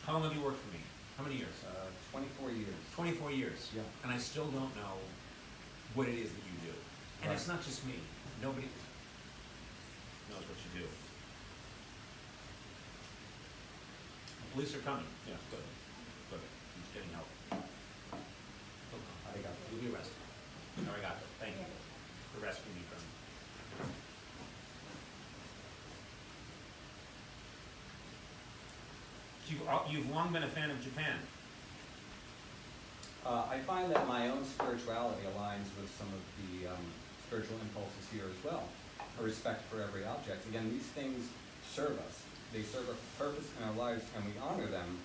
How long have you worked for me? How many years? 24 years. 24 years. Yeah. And I still don't know what it is that you do. And it's not just me. Nobody knows what you do. The police are coming. Yeah, good. Good. He's getting help. Arigato. You'll be arrested. Arigato. Thank you for rescuing me from. You've long been a fan of Japan. I find that my own spirituality aligns with some of the spiritual impulses here as well. A respect for every object. Again, these things serve us. They serve a purpose in our lives, and we honor them.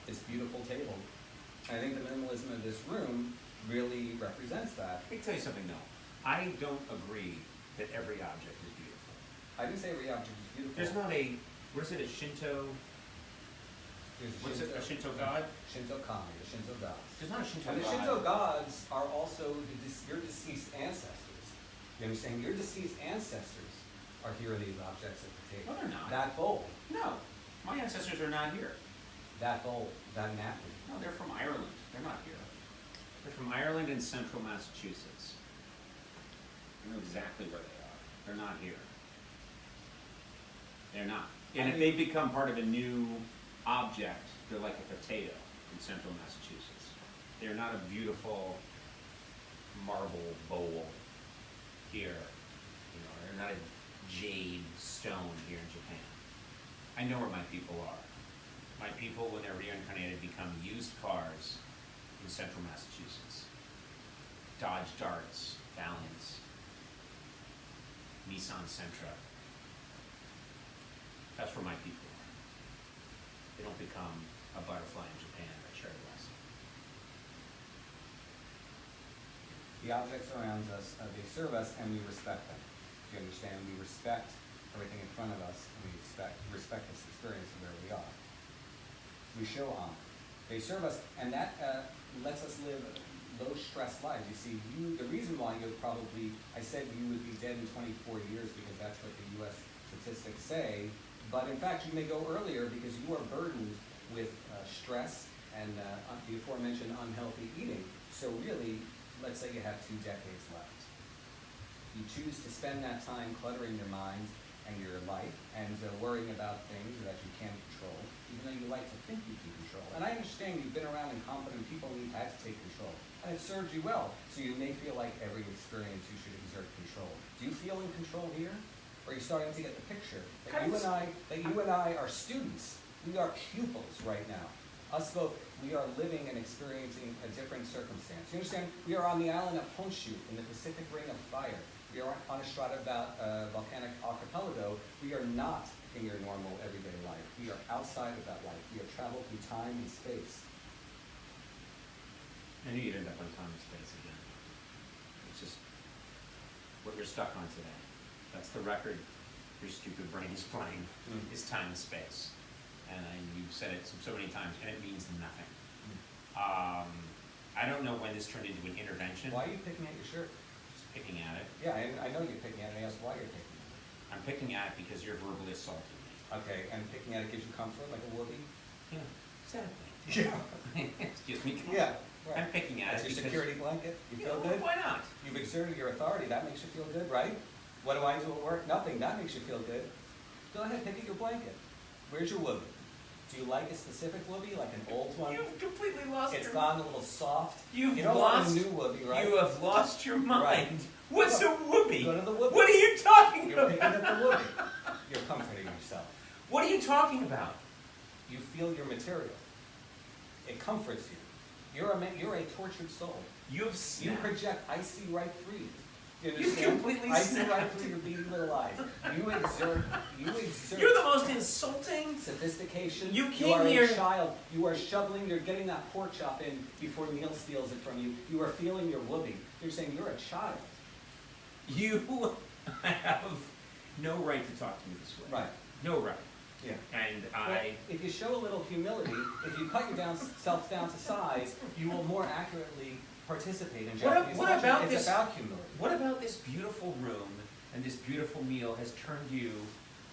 This beautiful table. And I think the minimalism of this room really represents that. Let me tell you something though. I don't agree that every object is beautiful. I didn't say every object is beautiful. There's not a, what is it, a Shinto, There's what's it, a Shinto god? Shinto kami, the Shinto gods. There's not a Shinto And the god. Shinto gods are also your deceased ancestors. You understand? Your deceased ancestors are here in these objects at the table. No, they're not. That bowl, No, my ancestors are not here. that bowl, that napkin. No, they're from Ireland. They're not here. They're from Ireland and central Massachusetts. I know exactly where they are. They're not here. They're not. And if they become part of a new object, they're like a potato in central Massachusetts. They're not a beautiful marble bowl here. You know, they're not a jade stone here in Japan. I know where my people are. My people, when they're reincarnated, become used cars in central Massachusetts. Dodge Darts, Valiants, Nissan Sentra. That's where my people are. They don't become a butterfly in Japan or cherry blossom. The objects around us, they serve us and we respect them. Do you understand? We respect everything in front of us and we respect this experience of where we are. We show honor. They serve us, and that lets us live low stress lives. You see, the reason why you're probably, I said you would be dead in 24 years because that's what the U.S. statistics say, but in fact you may go earlier because you are burdened with stress and the aforementioned unhealthy eating. So really, let's say you have 2 decades left. You choose to spend that time cluttering your mind and your life and worrying about things that you can't control, even though you like to think you can control. And I understand you've been around incompetent people and you've had to take control. And it served you well, so you may feel like every experience you should exert control. Do you feel in control here? Or are you starting to get the picture that you and I are students? We are pupils right now. Us both, we are living and experiencing a different circumstance. You understand? We are on the island of Honshu in the Pacific Ring of Fire. We are on a volcanic archipelago. We are not in your normal everyday life. We are outside of that life. We have traveled through time and space. I knew you'd end up on time and space again. It's just what you're stuck on today. That's the record your stupid brain is playing, is time and space. And you've said it so many times, and it means nothing. I don't know when this turned into an intervention. Why are you picking at your shirt? Just picking at it. Yeah, I know you're picking at it. I asked why you're picking at it. I'm picking at it because you're verbally assaulting me. Okay, and picking at it gives you comfort, like a whoopee? Yeah, exactly. Yeah. Excuse me. Yeah. Right. I'm picking at That's it your because... security blanket. You feel Yeah, good? why not? You've exerted your authority. That makes you feel good, right? What do I do at work? Nothing. That makes you feel good. Go ahead, pick at your blanket. Where's your whoopee? Do you like a specific whoopee, like an old one? You've completely lost It's your... gone a little soft. You've you don't lost... want a new whoopee, right? You have lost your mind. Right. What's a whoopee? Go to the whoopee. What are you talking You're about? picking at the whoopee. You're comforting yourself. What are you talking about? You feel your material. It comforts you. You're a tortured soul. You You project, I see right through you. You You've understand? completely I see snapped. right through your beady little eyes. You exert You're the most insulting... sophistication. You You came are here- a child. You are shoveling, you're getting that pork chop in before Neil steals it from you. You are feeling your whoopee. You're saying you're a child. You have no right to talk to me this way. Right. No right. Yeah. And Well, if you show a little humility, if you cut yourself down to size, you will more accurately participate in Japanese What culture. about It's this- about humility. What about this beautiful room and this beautiful meal has turned you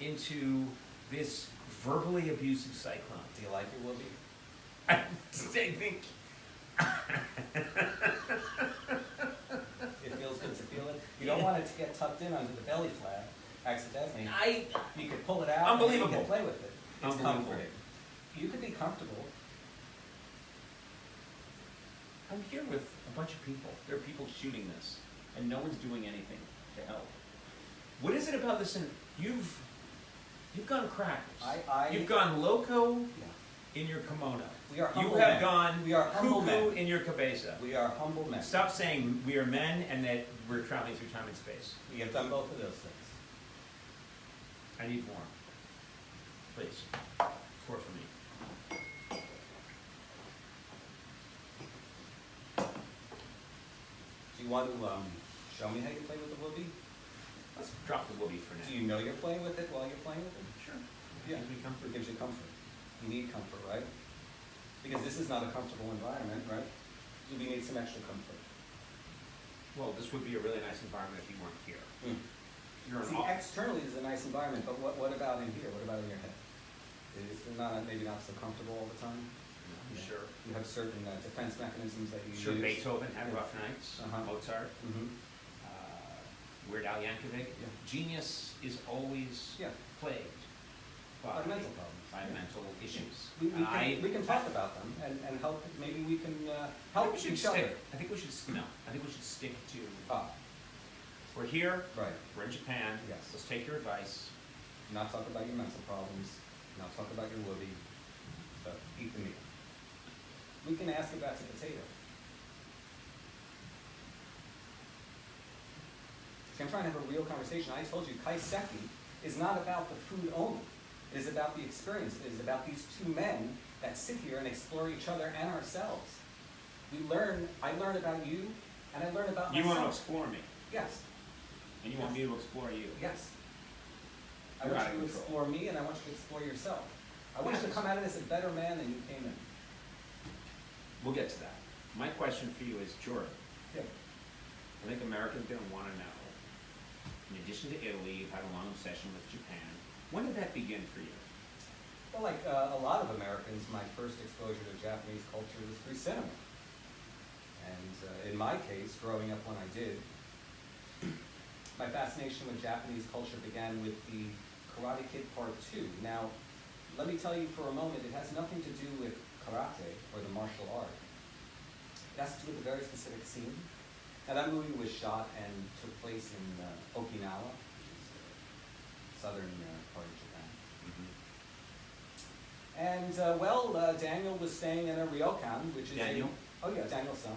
into this verbally abusive cyclone? Do you like your whoopee? I think... It feels good to feel it. You don't want it to get tucked in under the belly flap accidentally. You could pull it out and Unbelievable. you can play with it. It's Unbelievable. comforting. You could be comfortable. I'm here with a bunch of people. There are people shooting this, and no one's doing anything to help. What is it about this? You've gone crackers. You've gone loco Yeah. in your kimono. We are humble You have men. gone We are humble cuckoo men. in your cabeza. We are humble men. Stop saying we are men and that we're traveling through time and space. We have done both of those things. I need more. Please. Pour for me. Do you want to show me how you play with the whoopee? Let's drop the whoopee for now. Do you know you're playing with it while you're playing with it? Sure. Yeah. Gives me comfort. It gives you comfort. You need comfort, right? Because this is not a comfortable environment, right? So we need some extra comfort. Well, this would be a really nice environment if you weren't here. You're an See, externally it's a nice environment, but what about in here? What about in your head? Is it maybe not so comfortable all the time? I'm sure. You have certain defense mechanisms that you Sure, use. Beethoven had Yeah. rough nights. Uh-huh. Mozart. Mm-hmm. Weird Al Yankovic. Yeah. Genius is always Yeah. plagued By mental problems. by Yeah. mental issues. We And can talk about them and help. Maybe we can I help think we should each other. stick. I think we should no. I think we should stick to. We're here. Right. We're in Japan. Yes. Let's take your advice. Not talk about your mental problems. Not talk about your whoopee. But eat the meal. We can ask about the potato. See, I'm trying to have a real conversation. I told you, kaiseki is not about the food only. It is about the experience. It is about these two men that sit here and explore each other and ourselves. I learn about you, and I learn about You myself. want to explore me, Yes, and you want me to explore you. yes. I You're want out you of to control. explore me, and I want you to explore yourself. I want you to come out of this a better man than you came in. We'll get to that. My question for you is, Jordan, Yeah. I think Americans are gonna wanna know, in addition to Italy, you've had a long obsession with Japan. When did that begin for you? Well, like a lot of Americans, my first exposure to Japanese culture was through cinema. And in my case, growing up when I did, my fascination with Japanese culture began with the Karate Kid Part 2. Now, let me tell you for a moment, it has nothing to do with karate or the martial art. It has to do with a very specific scene. Now, that movie was shot and took place in Okinawa, which is the southern part of Japan. And, Daniel was staying in a ryokan, which is Daniel? Daniel's son,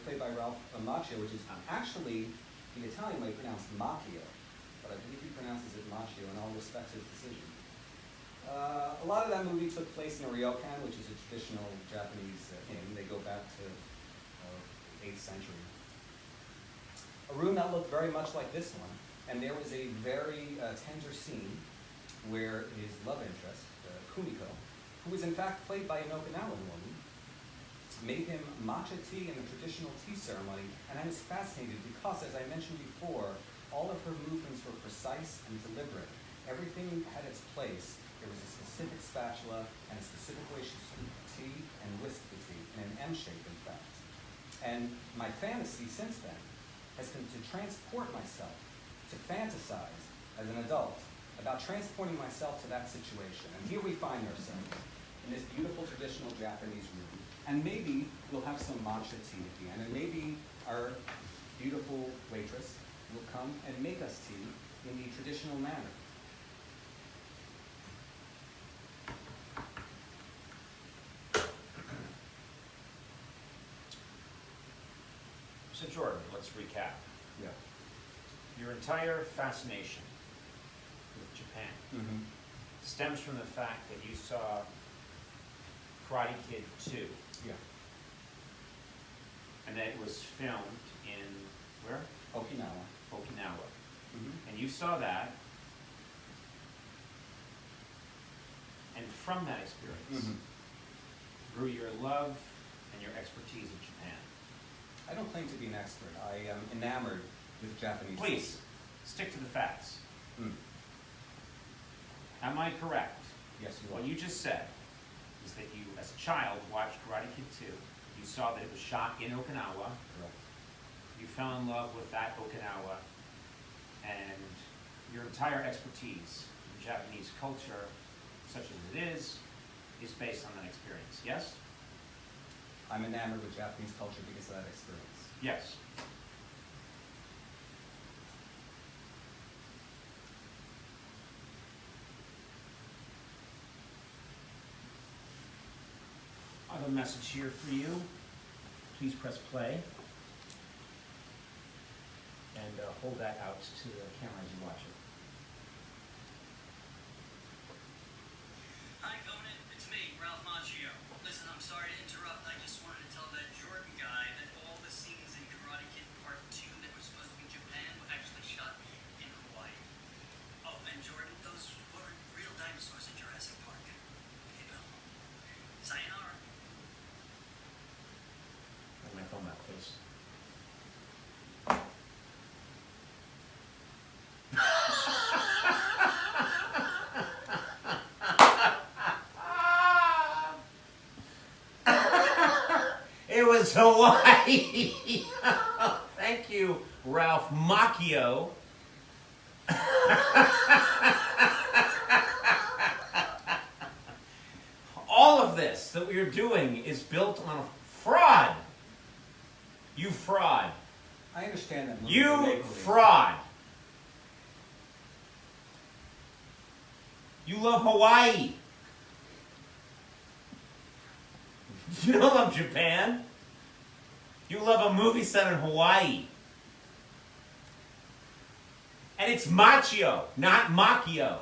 played by Ralph Macchio, which is actually, the Italian way pronounced Macchio, but I believe he pronounces it Macchio, and I'll respect his decision. A lot of that movie took place in a ryokan, which is a traditional Japanese inn. They go back to 8th century. A room that looked very much like this one, and there was a very tender scene where his love interest, Kumiko, who was in fact played by an Okinawan woman, made him matcha tea in the traditional tea ceremony, and I was fascinated because, as I mentioned before, all of her movements were precise and deliberate. Everything had its place. There was a specific spatula and a specific way she scooped the tea and whisked the tea, in an M shape, in fact. And my fantasy since then has been to transport myself, to fantasize as an adult about transporting myself to that situation. And here we find ourselves in this beautiful traditional Japanese room. And maybe we'll have some matcha tea at the end, and maybe our beautiful waitress will come and make us tea in the traditional manner. So Jordan, let's recap. Yeah. Your entire fascination with Japan Mm-hmm. stems from the fact that you saw Karate Kid 2, Yeah. and that it was filmed in, where? Okinawa. Okinawa. Mm-hmm. And you saw that, and from that experience grew your love and your expertise in Japan. I don't claim to be an expert. I am enamored with Japanese. Please, stick to the facts. Mm. Am I correct? Yes, you are. What you just said is that you, as a child, watched Karate Kid 2. You saw that it was shot in Okinawa. Correct. You fell in love with that Okinawa, and your entire expertise in Japanese culture, such as it is based on that experience. Yes? I'm enamored with Japanese culture because of that experience. Yes. I have a message here for you. Please press play. And hold that out to the camera as you watch it. Hi, Conan. It's me, Ralph Macchio. Listen, I'm sorry to interrupt. I just wanted to tell that Jordan guy that all the scenes in Karate Kid Part 2 that were supposed to be Japan were actually shot in Hawaii. Oh, and Jordan, those weren't real dinosaurs in Jurassic Park. Okay, Bill. Sayonara. Bring my phone back, please. It was Hawaii. Thank you, Ralph Macchio. All of this that we are doing is built on a fraud. You fraud. I understand that. movies are You make-believe. fraud. You love Hawaii. You don't love Japan. You love a movie set in Hawaii. And it's Macchio, not Macchio.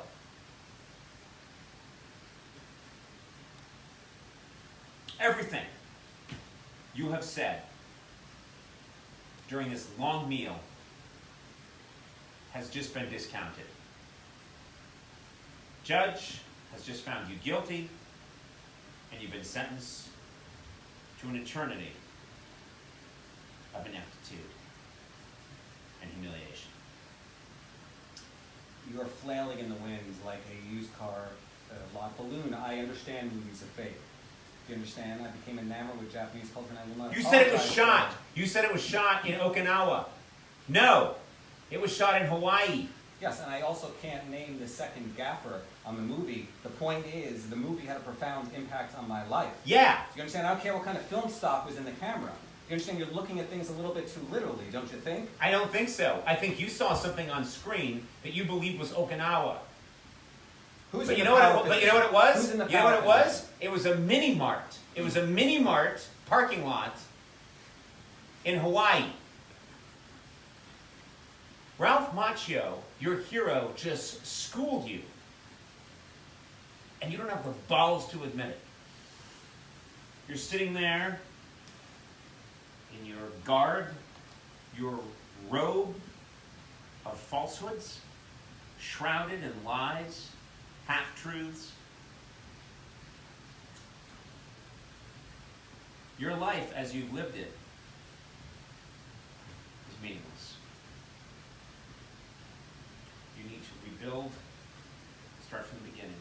Everything you have said during this long meal has just been discounted. Judge has just found you guilty, and you've been sentenced to an eternity of ineptitude and humiliation. You are flailing in the wind like a used car lot balloon. I understand movies of fate. Do you understand? I became enamored with Japanese culture, and I will not. You said it was apologize shot. for You said it was shot in Okinawa. No, it was shot in Hawaii. Yes, and I also can't name the second gaffer on the movie. The point is, the movie had a profound impact on my life. Yeah. You understand? I don't care what kind of film stock was in the camera. You understand? You're looking at things a little bit too literally, don't you think? I don't think so. I think you saw something on screen that you believed was Okinawa. Who's But in you the know what? power But you know what it was? Who's in the You know what power it was? position? It was a mini mart. It was a mini mart parking lot in Hawaii. Ralph Macchio, your hero, just schooled you. And you don't have the balls to admit it. You're sitting there in your garb, your robe of falsehoods, shrouded in lies, half-truths. Your life as you've lived it is meaningless. You need to rebuild, start from the beginning,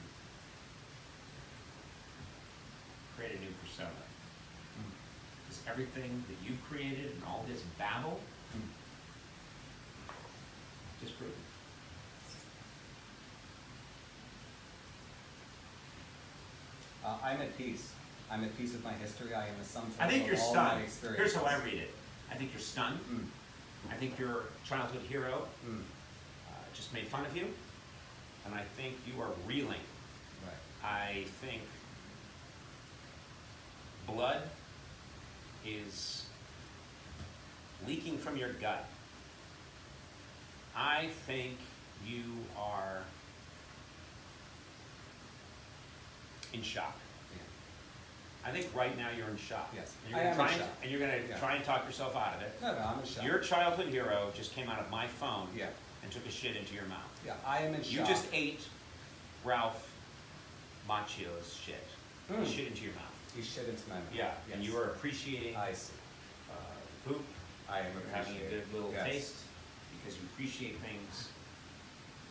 create a new persona. Because everything that you've created and all this babble, disproven. I'm at peace. I'm at peace with my history. I am the sum I total think you're of all stunned. my experiences. Here's how I read it. I think you're stunned. Mm. I think your childhood hero Mm. just made fun of you. And I think you are reeling. Right. I think blood is leaking from your gut. I think you are in shock. Yeah. I think right now you're in shock. Yes, And you're I gonna am try in and- shock. And you're going to Yeah. try and talk yourself out of it. No, I'm in shock. Your childhood hero just came out of my phone Yeah. and took a shit into your mouth. Yeah, I am in You shock. just ate Ralph Macchio's shit. Mm. Shit into your mouth. You shit into my mouth. Yeah, Yes. and you are appreciating I see. poop. I am You're having a appreciating. good little Yes. taste because you appreciate things.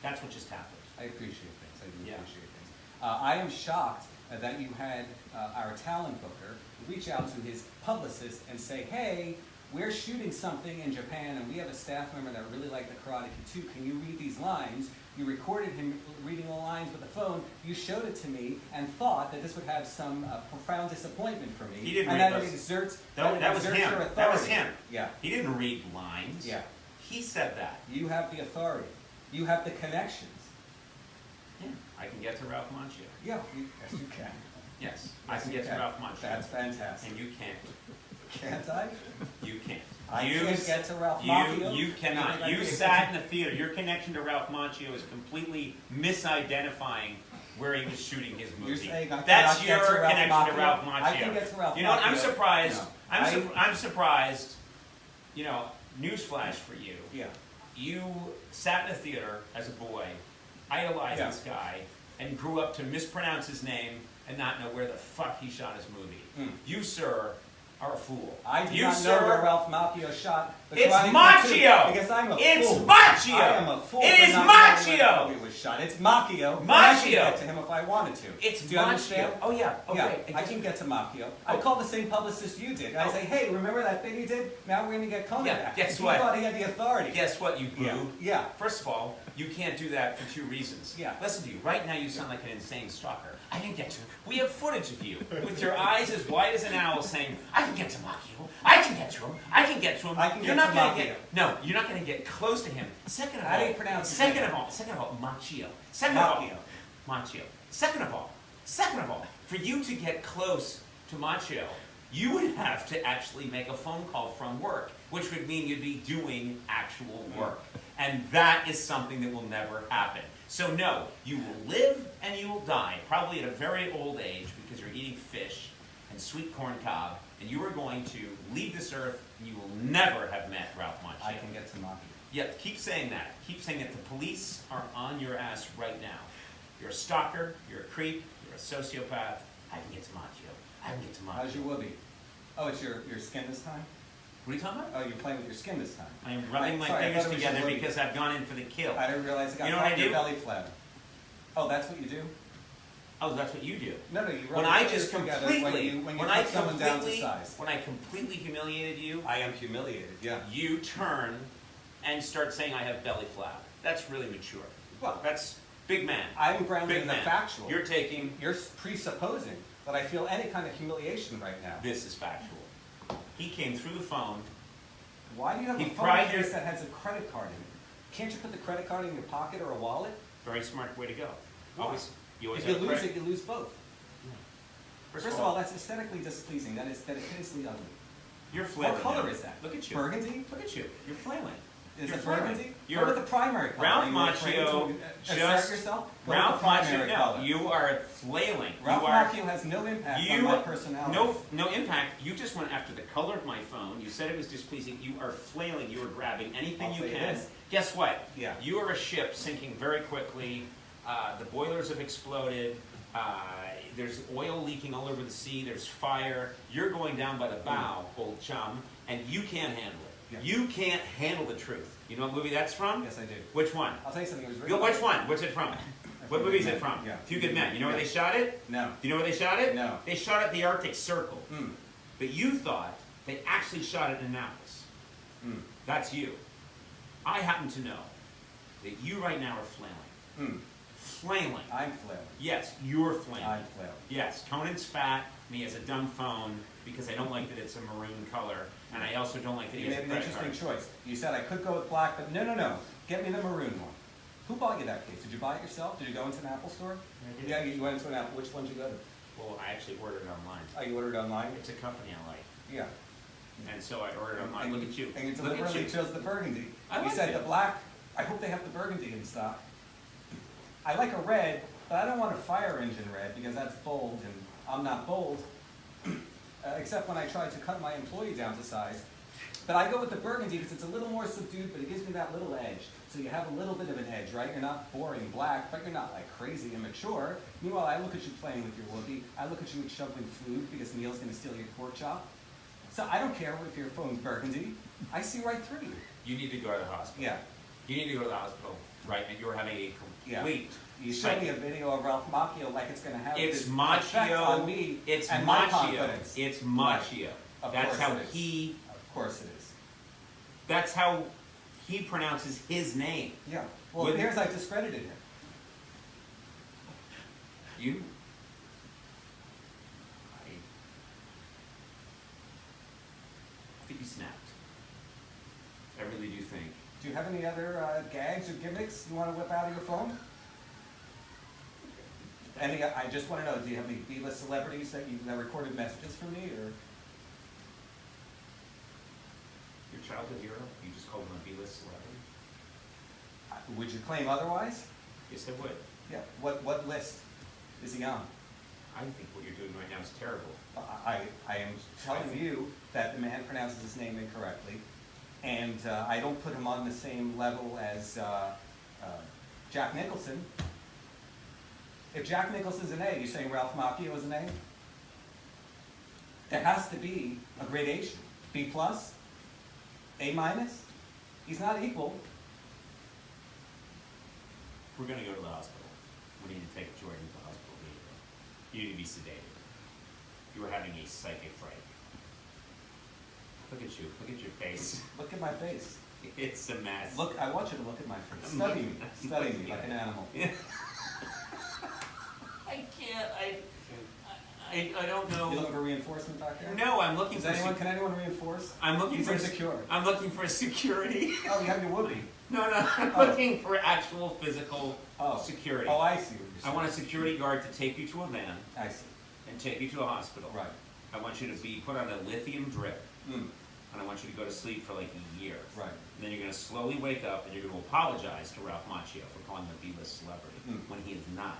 That's what just happened. I appreciate things. I do Yeah. appreciate things. I am shocked that you had our talent booker reach out to his publicist and say, hey, we're shooting something in Japan and we have a staff member that really liked the Karate Kid too. Can you read these lines? You recorded him reading the lines with the phone. You showed it to me and thought that this would have some profound disappointment for me. He didn't and read that those. it exerts, That it was exerts him. your That authority. was him. Yeah. He didn't read lines. Yeah. He said that. You have the authority. You have the connections. Yeah. I can get to Ralph Macchio. Yeah, yes, you can. Yes, I Yes, can you get to Ralph Macchio. That's fantastic. And you can't. Can't I? You can't. I You can't s- get to Ralph You Macchio? cannot. think I You can? sat in the theater. Your connection to Ralph Macchio is completely misidentifying where he was shooting his movie. You're saying I That's cannot your get to Ralph connection to Macchio? Ralph Macchio. I can get to Ralph You know what? I'm Macchio. surprised. No. I'm surprised. You know, newsflash for you. Yeah. You sat in a theater as a boy, idolized Yeah. this guy, and grew up to mispronounce his name and not know where the fuck he shot his movie. Mm. You, sir, are a fool. I do you, not sir, know where Ralph Macchio shot the It's Karate Kid Macchio! 2, because I'm a It's fool. Macchio! I am a fool. It for is not knowing where Macchio! the movie was shot. It's Macchio. I can Macchio! get to him if I wanted to. It's Do you Macchio. understand? Oh yeah. Oh Yeah, great. I can get to Macchio. I call the same publicist you did. I Oh. say, hey, remember that thing he did? Now we're going to get Conan Yeah, back. guess He what? thought he had the authority. Guess what, you Yeah. boob? Yeah. First of all, you can't do that for two reasons. Yeah. Listen to you. Right now you sound like an insane stalker. I can get to him. We have footage of you with your eyes as wide as an owl saying, I can get to Macchio. I can get to him. I can get to him. I can You're get not to gonna Macchio. get No, you're not gonna get close to him. Second of How do all, you pronounce his second name? of all, Macchio. Second Macchio. of all, Macchio. Second of all, for you to get close to Macchio, you would have to actually make a phone call from work, which would mean you'd be doing actual work. And that is something that will never happen. So no, you will live and you will die, probably at a very old age because you're eating fish and sweet corn cob, and you are going to leave this earth and you will never have met Ralph Macchio. I can get to Macchio. Yeah, keep saying that. Keep saying that the police are on your ass right now. You're a stalker, you're a creep, you're a sociopath. I can get to Macchio. I can get to Macchio. As you will be. Oh, it's your skin this time? What are you talking about? Oh, you're playing with your skin this time. I am rubbing my Sorry, I fingers thought it was together your because I've gone in for the kill. I didn't realize it got You know what caught I in your do? belly flap. Oh, that's what you do? Oh, that's what you do. No, you rub When your I fingers just together completely, when you when I cut someone down to completely, size. when I completely humiliated you, I am humiliated, yeah. you turn and start saying I have belly flap. That's really mature. Well, That's big man. I'm grounded Big in the man. factual. You're taking, You're presupposing that I feel any kind of humiliation right now. this is factual. He came through the phone. Why do you have He a phone pried case your- that has a credit card in it? Can't you put the credit card in your pocket or a wallet? Very smart way to go. Why? You always If you have lose credit. it, you lose both. First of all, that's aesthetically displeasing. That is hideously ugly. You're flailing. What color now. is that? Look at you. Burgundy? Look at you. You're flailing. Is You're it flailing. burgundy? You're- What about the primary color? Ralph Are you afraid Macchio to assert just- yourself? What Ralph about the primary Macchio, color? no, you are flailing. Ralph you are, Macchio has no impact on you, my personality. no impact. You just went after the color of my phone. You said it was displeasing. You are flailing. You are grabbing anything I'll you say it can. is. Guess what? Yeah. You are a ship sinking very quickly. The boilers have exploded. There's oil leaking all over the sea. There's fire. You're going down by the bow, old chum, and you can't handle it. Yeah. You can't handle the truth. You know what movie that's from? Yes, I do. Which one? I'll tell you something. It was written. Which one? What's it from? What movie is it from? Yeah. Few Good Men. You know where Yeah. they shot it? No. Do you know where they shot it? No. They shot it at the Arctic Circle. Mm. But you thought they actually shot it in Annapolis. Mm. That's you. I happen to know that you right now are flailing. Mm. Flailing. I'm flailing. Yes, you're flailing. I'm flailing. Yes, Conan's fat, and he has a dumb phone because I don't like that it's a maroon color, and I also don't like that he You has made a an credit interesting card. choice. You said I could go with black, but no. Get me the maroon one. Who bought you that case? Did you buy it yourself? Did you go into an Apple store? I did. Yeah, you went into an Apple. Which one did you go to? Well, I actually ordered it online. Oh, you ordered it online? It's a company I like, Yeah. and so I ordered it online. Look at you. And you Look at deliberately you. chose the burgundy. I You like said it. the black, I hope they have the burgundy in stock. I like a red, but I don't want a fire engine red because that's bold, and I'm not bold. Except when I try to cut my employee down to size. But I go with the burgundy because it's a little more subdued, but it gives me that little edge. So you have a little bit of an edge, right? You're not boring black, but you're not like crazy immature. Meanwhile, I look at you playing with your whoopee. I look at you shoveling food because Neil's going to steal your pork chop. So I don't care if your phone's burgundy. I see right through you. You need to go to the hospital. Yeah. You need to go to the hospital right now. You're having a complete. You showed me a video of Ralph Macchio like it's going to have It's this effect on Macchio. me It's and my Macchio. confidence. It's Macchio. Of That's course how it is. he. Of course it is. That's how he pronounces his name. Yeah. Well, Wouldn't- here's I discredited him. You. I think you snapped. I really do think. Do you have any other gags or gimmicks you want to whip out of your phone? Any? I just want to know. Do you have any B-list celebrities that recorded messages from me, or? Your childhood hero? You just called him a B-list celebrity? Would you claim otherwise? Yes, I would. Yeah. What list is he on? I think what you're doing right now is terrible. I am telling you that the man pronounces his name incorrectly, and I don't put him on the same level as Jack Nicholson. If Jack Nicholson's an A, you're saying Ralph Macchio is an A? There has to be a gradation. B plus? A minus? He's not equal. We're going to go to the hospital. We need to take Jordan to the hospital. You need to be sedated. You are having a psychic break. Look at you. Look at your face. Look at my face. It's a mess. Look, I want you to look at my face. Study me. Study me like an animal. I can't. I don't know. You looking for reinforcement back there? No, I'm looking Does for. anyone, can anyone reinforce? I'm looking He's for insecure. I'm looking for security. Oh, you have your whoopee. No, I'm Oh. looking for actual physical Oh. security. Oh, I see what you're I saying. want a security guard to take you to a van I see. and take you to a hospital. Right. I want you to be put on a lithium drip, Mm. and I want you to go to sleep for like a year. Right. And then you're going to slowly wake up, and you're going to apologize to Ralph Macchio for calling him a B-list celebrity when he is not.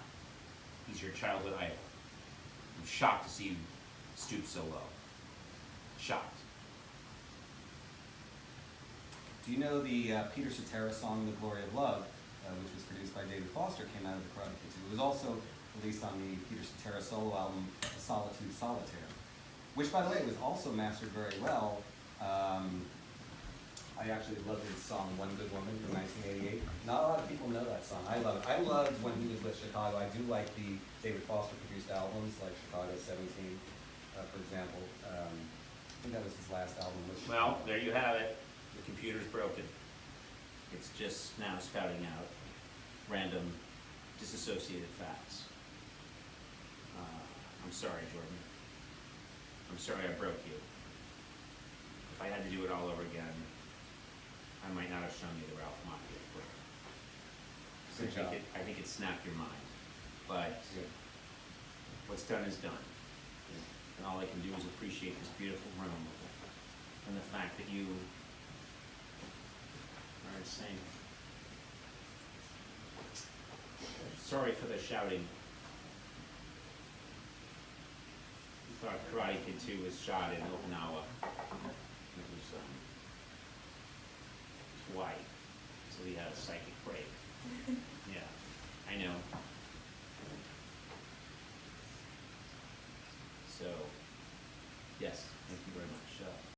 He's your childhood idol. I'm shocked to see you stoop so low. Shocked. Do you know the Peter Cetera song "The Glory of Love," which was produced by David Foster, came out of the Karate Kids? It was also released on the Peter Cetera solo album "Solitude Solitaire." which by the way was also mastered very well. I actually love his song "One Good Woman" from 1988. Not a lot of people know that song. I love it. I loved when he was with Chicago. I do like the David Foster produced albums, like Chicago 17, for example. I think that was his last album. Well, there you have it. The computer's broken. It's just now spouting out random, disassociated facts. I'm sorry, Jordan. I'm sorry I broke you. If I had to do it all over again, I might not have shown you the Ralph Macchio book. Good job. I think it snapped your mind. But what's done is done. And all I can do is appreciate this beautiful room and the fact that you are insane. Sorry for the shouting. We thought Karate Kid 2 was shot in Okinawa. It was white, so he had a psychic break. Yeah, I know. So, yes.